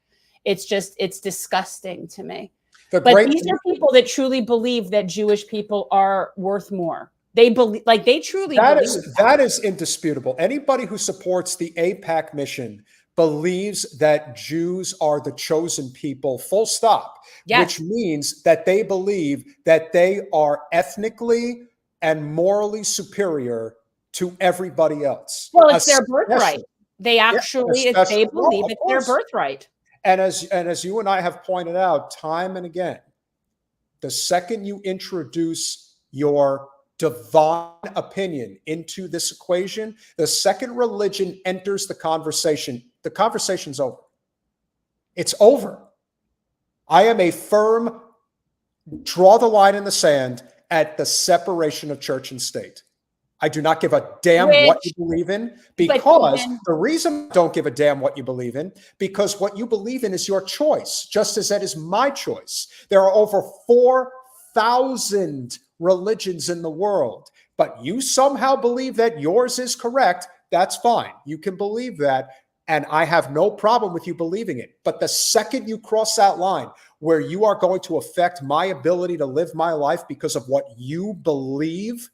It's disgusting to me. The But great these are people that truly believe that Jewish people are worth more. They believe, like they truly believe that is indisputable. Anybody who supports the AIPAC mission believes that Jews are the chosen people, full stop, Yes. which means that they believe that they are ethnically and morally superior to everybody else. Well, it's their birthright. They actually, they believe it's their birthright. And as you and I have pointed out time and again, the second you introduce your divine opinion into this equation, the second religion enters the conversation's over. It's over. I am a firm draw the line in the sand at the separation of church and state. I do not give a damn what you believe in, because the reason I don't give a damn what you believe in, because what you believe in is your choice, just as that is my choice. There are over 4,000 religions in the world, but you somehow believe that yours is correct. That's fine. You can believe that, and I have no problem with you believing it. But the second you cross that line where you are going to affect my ability to live my life because of what you believe,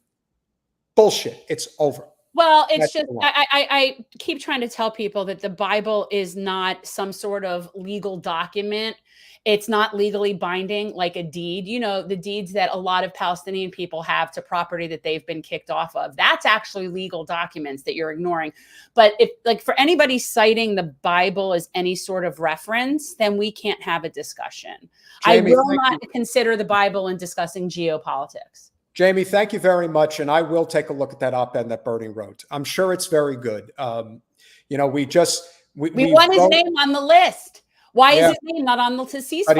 bullshit. It's over. Well, it's just, I keep trying to tell people that the Bible is not some sort of legal document. It's not legally binding like a deed. You know, the deeds that a lot of Palestinian people have to property that they've been kicked off of, that's actually legal documents that you're ignoring. But if, like, for anybody citing the Bible as any sort of reference, then we can't have a discussion. Jamie, I will not consider the Bible in discussing geopolitics. Jamie, thank you very much. And I will take a look at that op-ed that Bernie wrote. I'm sure it's very good. You know, we want his name on the list. Why is his name not on the ceasefire? But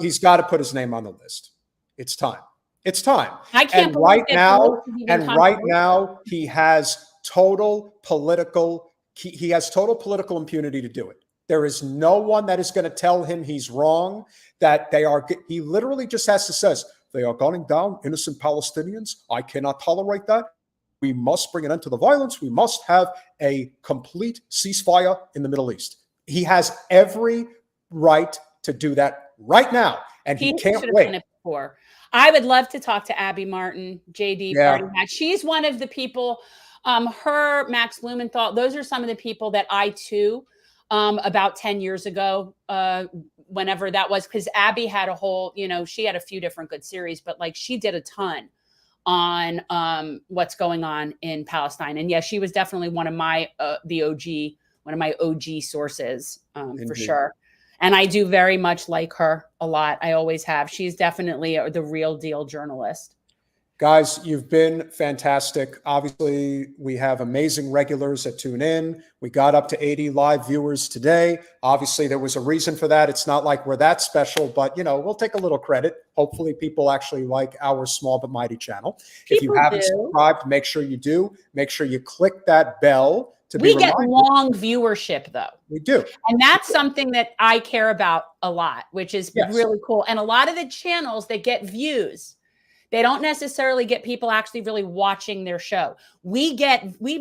he's got to put his name on the list. It's time. It's time. I can't believe right now he has total political impunity to do it. There is no one that is going to tell him he's wrong, that he literally just has to say, they are gunning down innocent Palestinians. I cannot tolerate that. We must bring an end to the violence. We must have a complete ceasefire in the Middle East. He has every right to do that right now, and he can't wait. Done it before. I would love to talk to Abby Martin, JD Party Hack. She's one of the people, her, Max Blumenthal, those are some of the people that I too, about 10 years ago, whenever that was, because Abby had a whole, you know, she had a few different good series, but like she did a ton on what's going on in Palestine. And yeah, she was definitely one of my OG sources for sure. And I do very much like her a lot. I always have. She's definitely the real deal journalist. Guys, you've been fantastic. Obviously, we have amazing regulars that tune in. We got up to 80 live viewers today. Obviously, there was a reason for that. It's not like we're that special, but, you know, we'll take a little credit. Hopefully, people actually like our small but mighty channel. If you haven't subscribed, make sure you do. Make sure you click that bell. We get long viewership, though. We do. And that's something that I care about a lot, which is really cool. And a lot of the channels that get views, they don't necessarily get people actually really watching their show. We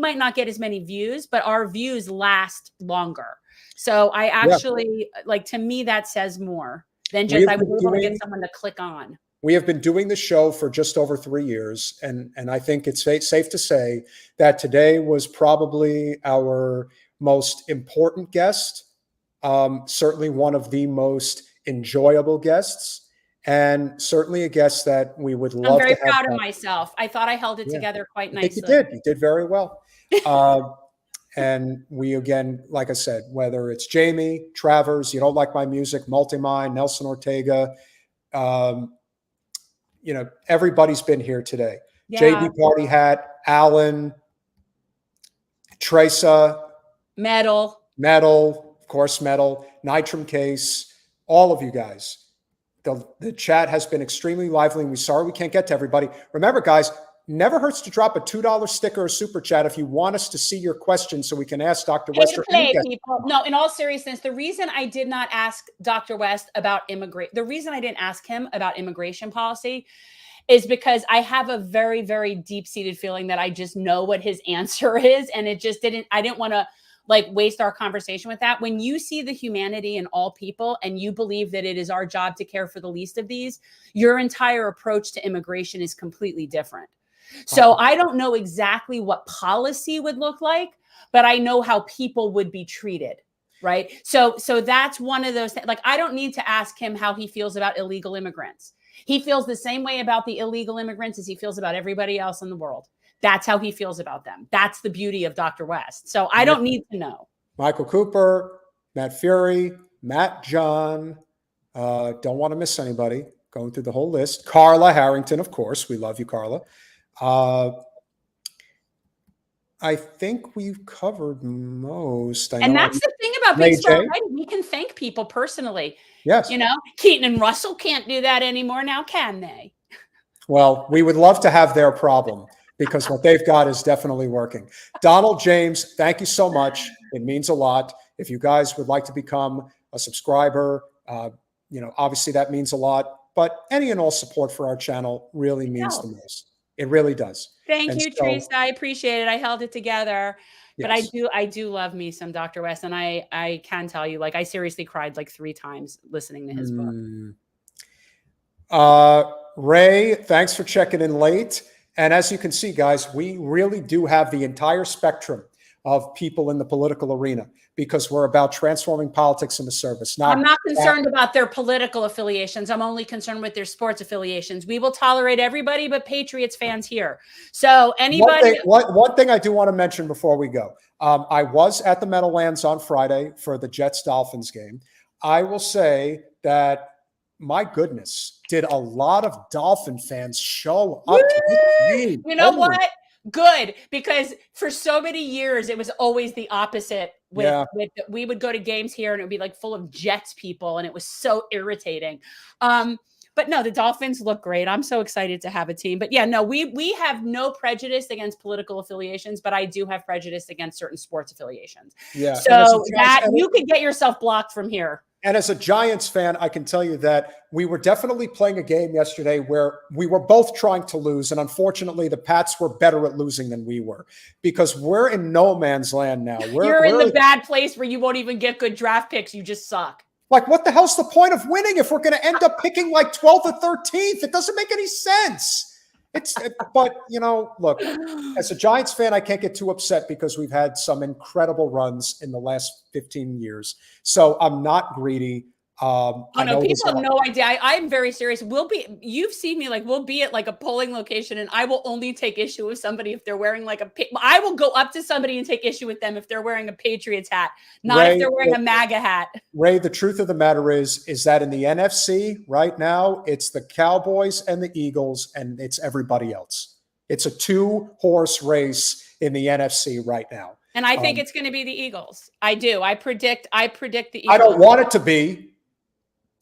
might not get as many views, but our views last longer. So I actually, like, to me, that says more than just I was able to get someone to click on. We have been doing the show for just over 3 years, and I think it's safe to say that today was probably our most important guest, certainly one of the most enjoyable guests, and certainly a guest that we would love to have. I'm very proud of myself. I thought I held it together quite nicely. I think you did. You did very well. And we, again, like I said, whether it's Jamie, Travers, You Don't Like My Music, Multimind, Nelson Ortega, you know, everybody's been here today. JD Party Hat, Alan, Tresa, Metal, of course, Metal, Nitram Case, all of you guys. The chat has been extremely lively, and we're sorry we can't get to everybody. Remember, guys, never hurts to drop a $2 sticker or super chat if you want us to see your questions so we can ask Dr. West. No, in all seriousness, the reason I did not ask Dr. West about the reason I didn't ask him about immigration policy is because I have a very, very deep-seated feeling that I just know what his answer is. And I didn't want to like waste our conversation with that. When you see the humanity in all people and you believe that it is our job to care for the least of these, your entire approach to immigration is completely different. So I don't know exactly what policy would look like, but I know how people would be treated. Right. So that's one of those things. Like, I don't need to ask him how he feels about illegal immigrants. He feels the same way about the illegal immigrants as he feels about everybody else in the world. That's how he feels about them. That's the beauty of Dr. West. So I don't need to know. Michael Cooper, Matt Fury, Matt John. Don't want to miss anybody. Going through the whole list. Carla Harrington, of course. We love you, Carla. I think we've covered most. And that's the thing about being smart, right? We can thank people personally. Yes. You know, Keaton and Russell can't do that anymore now, can they? Well, we would love to have their problem because what they've got is definitely working. Donald James, thank you so much. It means a lot. If you guys would like to become a subscriber, obviously that means a lot. But any and all support for our channel really means the most. It really does. Thank you, Teresa. I appreciate it. I held it together. But I do love me some Dr. West. And I can tell you, like, I seriously cried like 3 times listening to his book. Ray, thanks for checking in late. And as you can see, guys, we really do have the entire spectrum of people in the political arena because we're about transforming politics into service. I'm not concerned about their political affiliations. I'm only concerned with their sports affiliations. We will tolerate everybody but Patriots fans here. So anybody. One thing I do want to mention before we go. I was at the Meadowlands on Friday for the Jets-Dolphins game. I will say that, my goodness, did a lot of Dolphin fans show up to this game. You know what? Good, because for so many years it was always the opposite. We would go to games here and it would be like full of Jets people, and it was so irritating. But no, the Dolphins look great. I'm so excited to have a team. But yeah, no, we have no prejudice against political affiliations, but I do have prejudice against certain sports affiliations. Yeah. So that you could get yourself blocked from here. And as a Giants fan, I can tell you that we were definitely playing a game yesterday where we were both trying to lose. And unfortunately, the Pats were better at losing than we were because we're in no man's land now. You're in the bad place where you won't even get good draft picks. You just suck. Like, what the hell's the point of winning if we're going to end up picking like 12th or 13th? It doesn't make any sense. But, look, as a Giants fan, I can't get too upset because we've had some incredible runs in the last 15 years. So I'm not greedy. People have no idea. I'm very serious. You've seen me, like, we'll be at like a polling location and I will only take issue with somebody if they're wearing like I will go up to somebody and take issue with them if they're wearing a Patriots hat, not if they're wearing a MAGA hat. Ray, the truth of the matter is that in the NFC right now, it's the Cowboys and the Eagles and it's everybody else. It's a 2-horse race in the NFC right now. And I think it's going to be the Eagles. I do. I predict the Eagles. I don't want it to be.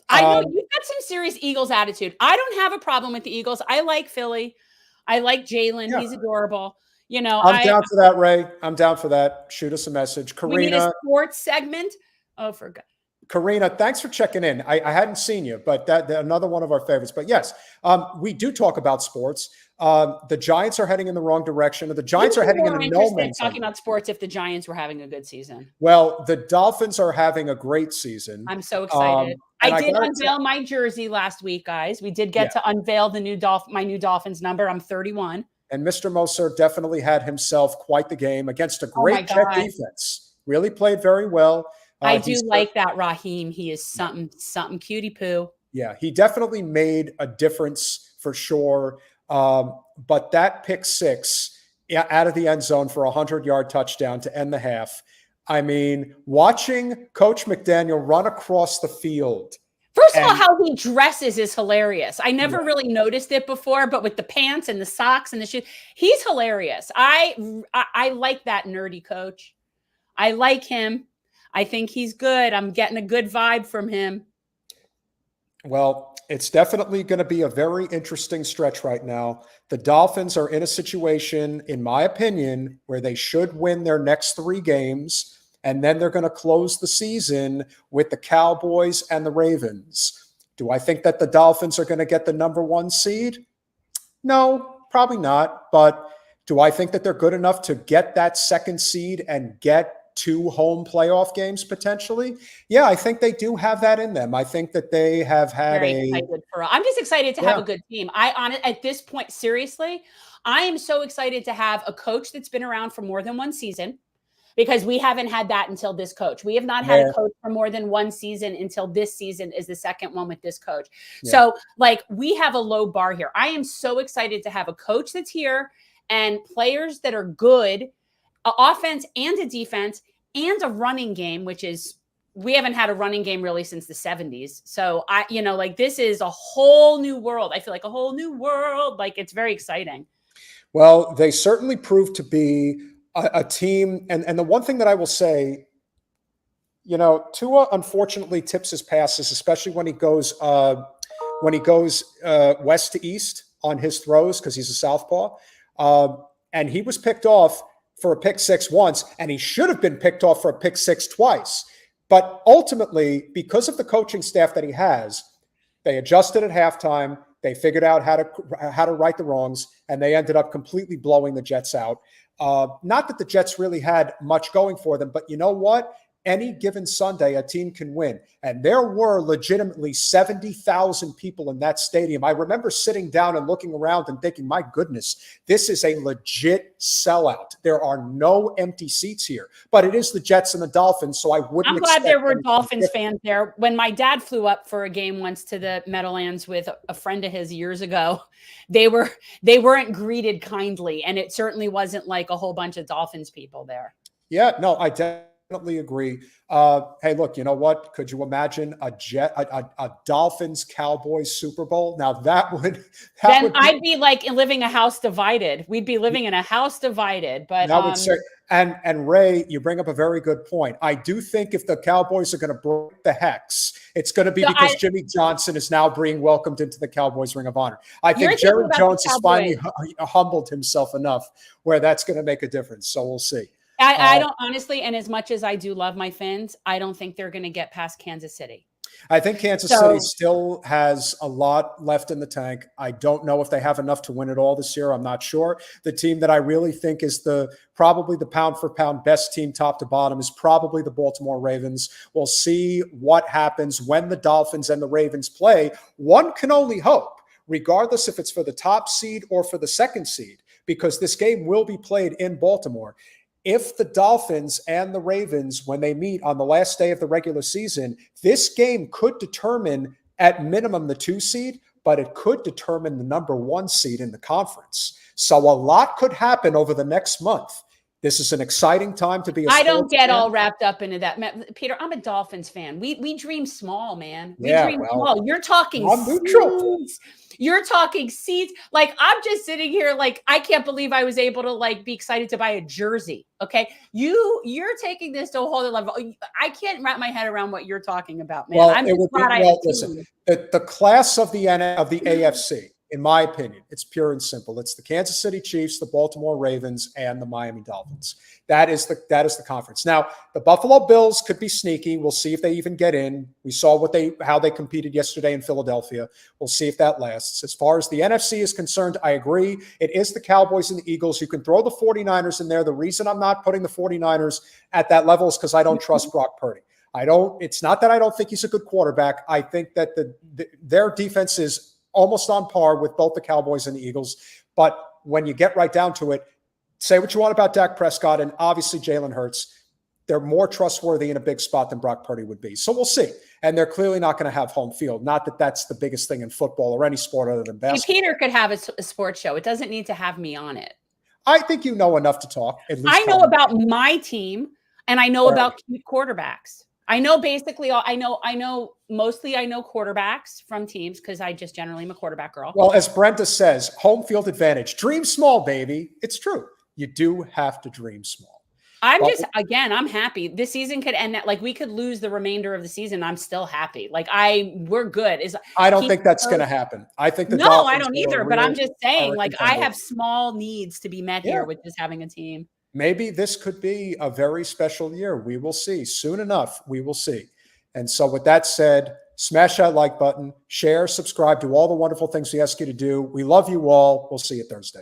I know you've got some serious Eagles attitude. I don't have a problem with the Eagles. I like Philly. I like Jalen. Yeah. He's adorable. I'm down for that, Ray. I'm down for that. Shoot us a message. Karina. We need a sports segment. Oh, for God. Karina, thanks for checking in. I hadn't seen you, but that another one of our favorites. But yes, we do talk about sports. The Giants are heading in the wrong direction. The Giants are heading in the no man's land. Talking about sports if the Giants were having a good season. Well, the Dolphins are having a great season. I'm so excited. I did unveil my jersey last week, guys. We did get to unveil my new Dolphins number. I'm 31. And Mr. Moser definitely had himself quite the game against a great Jet defense. Really played very well. I do like that Raheem. He is something cutie poo. Yeah, he definitely made a difference for sure. But that pick 6 out of the end zone for a 100-yard touchdown to end the half. I mean, watching Coach McDaniel run across the field. First of all, how he dresses is hilarious. I never really noticed it before, but with the pants and the socks and the shoes, he's hilarious. I like that nerdy coach. I like him. I think he's good. I'm getting a good vibe from him. Well, it's definitely going to be a very interesting stretch right now. The Dolphins are in a situation, in my opinion, where they should win their next 3 games, and then they're going to close the season with the Cowboys and the Ravens. Do I think that the Dolphins are going to get the number 1 seed? No, probably not. But do I think that they're good enough to get that 2nd seed and get 2 home playoff games potentially. Yeah, I think they do have that in them. I think that they have had I'm just excited to have a good team. At this point, seriously, I am so excited to have a coach that's been around for more than 1 season, because we haven't had that until this coach. We have not had a coach for more than 1 season until this season is the second one with this coach. Yeah. So like, we have a low bar here. I am so excited to have a coach that's here and players that are good, offense and a defense and a running game, which is, we haven't had a running game really since the 70s. So this is a whole new world. I feel like a whole new world. Like, it's very exciting. Well, they certainly proved to be a team. And the one thing that I will say, Tua unfortunately tips his passes, especially when he goes west to east on his throws, because he's a southpaw. And he was picked off for a pick 6 once, and he should have been picked off for a pick 6 twice. But ultimately, because of the coaching staff that he has, they adjusted at halftime. They figured out how to right the wrongs, and they ended up completely blowing the Jets out. Not that the Jets really had much going for them, but you know what? Any given Sunday, a team can win. And there were legitimately 70,000 people in that stadium. I remember sitting down and looking around and thinking, my goodness, this is a legit sellout. There are no empty seats here, but it is the Jets and the Dolphins, so I wouldn't. I'm glad there were Dolphins fans there. When my dad flew up for a game once to the Meadowlands with a friend of his years ago, they weren't greeted kindly, and it certainly wasn't like a whole bunch of Dolphins people there. Yeah, no, I definitely agree. Hey, look, you know what? Could you imagine a Dolphins Cowboys Super Bowl? Now I'd be like living a house divided. We'd be living in a house divided. But that would say, and Ray, you bring up a very good point. I do think if the Cowboys are going to break the hex, it's going to be because Jimmy Johnson is now being welcomed into the Cowboys Ring of Honor. I think Jerry Jones has finally humbled himself enough where that's going to make a difference. So we'll see. I don't honestly, and as much as I do love my Fins, I don't think they're going to get past Kansas City. I think Kansas City still has a lot left in the tank. I don't know if they have enough to win it all this year. I'm not sure. The team that I really think is probably the pound for pound best team top to bottom is probably the Baltimore Ravens. We'll see what happens when the Dolphins and the Ravens play. One can only hope, regardless if it's for the top seed or for the second seed, because this game will be played in Baltimore. If the Dolphins and the Ravens, when they meet on the last day of the regular season, this game could determine at minimum the 2 seed, but it could determine the number 1 seed in the conference. So a lot could happen over the next month. This is an exciting time to be a sports fan. I don't get all wrapped up into that. Peter, I'm a Dolphins fan. We dream small, man. We dream small. You're talking seeds. You're talking seeds. Like, I'm just sitting here like, I can't believe I was able to be excited to buy a jersey. Okay. You're taking this to a whole other level. I can't wrap my head around what you're talking about, man. I'm just glad I have the class of the AFC. In my opinion, it's pure and simple. It's the Kansas City Chiefs, the Baltimore Ravens, and the Miami Dolphins. That is the conference. Now, the Buffalo Bills could be sneaky. We'll see if they even get in. We saw how they competed yesterday in Philadelphia. We'll see if that lasts. As far as the NFC is concerned, I agree. It is the Cowboys and the Eagles. You can throw the 49ers in there. The reason I'm not putting the 49ers at that level is because I don't trust Brock Purdy. It's not that I don't think he's a good quarterback. I think that their defense is almost on par with both the Cowboys and the Eagles. But when you get right down to it, say what you want about Dak Prescott and obviously Jalen Hurts, they're more trustworthy in a big spot than Brock Purdy would be. So we'll see. And they're clearly not going to have home field. Not that that's the biggest thing in football or any sport other than basketball. Peter could have a sports show. It doesn't need to have me on it. I think you know enough to talk. At least I know about my team, and I know about cute quarterbacks. I know basically all. I know mostly. I know quarterbacks from teams because I just generally am a quarterback girl. Well, as Brenda says, home field advantage. Dream small, baby. It's true. You do have to dream small. I'm happy. This season could end that. Like, we could lose the remainder of the season. I'm still happy. Like, we're good. I don't think that's going to happen. I think I don't either. But I'm just saying, like, I have small needs to be met here with just having a team. Maybe this could be a very special year. We will see. Soon enough, we will see. And so with that said, smash that like button, share, subscribe, do all the wonderful things we ask you to do. We love you all. We'll see you Thursday.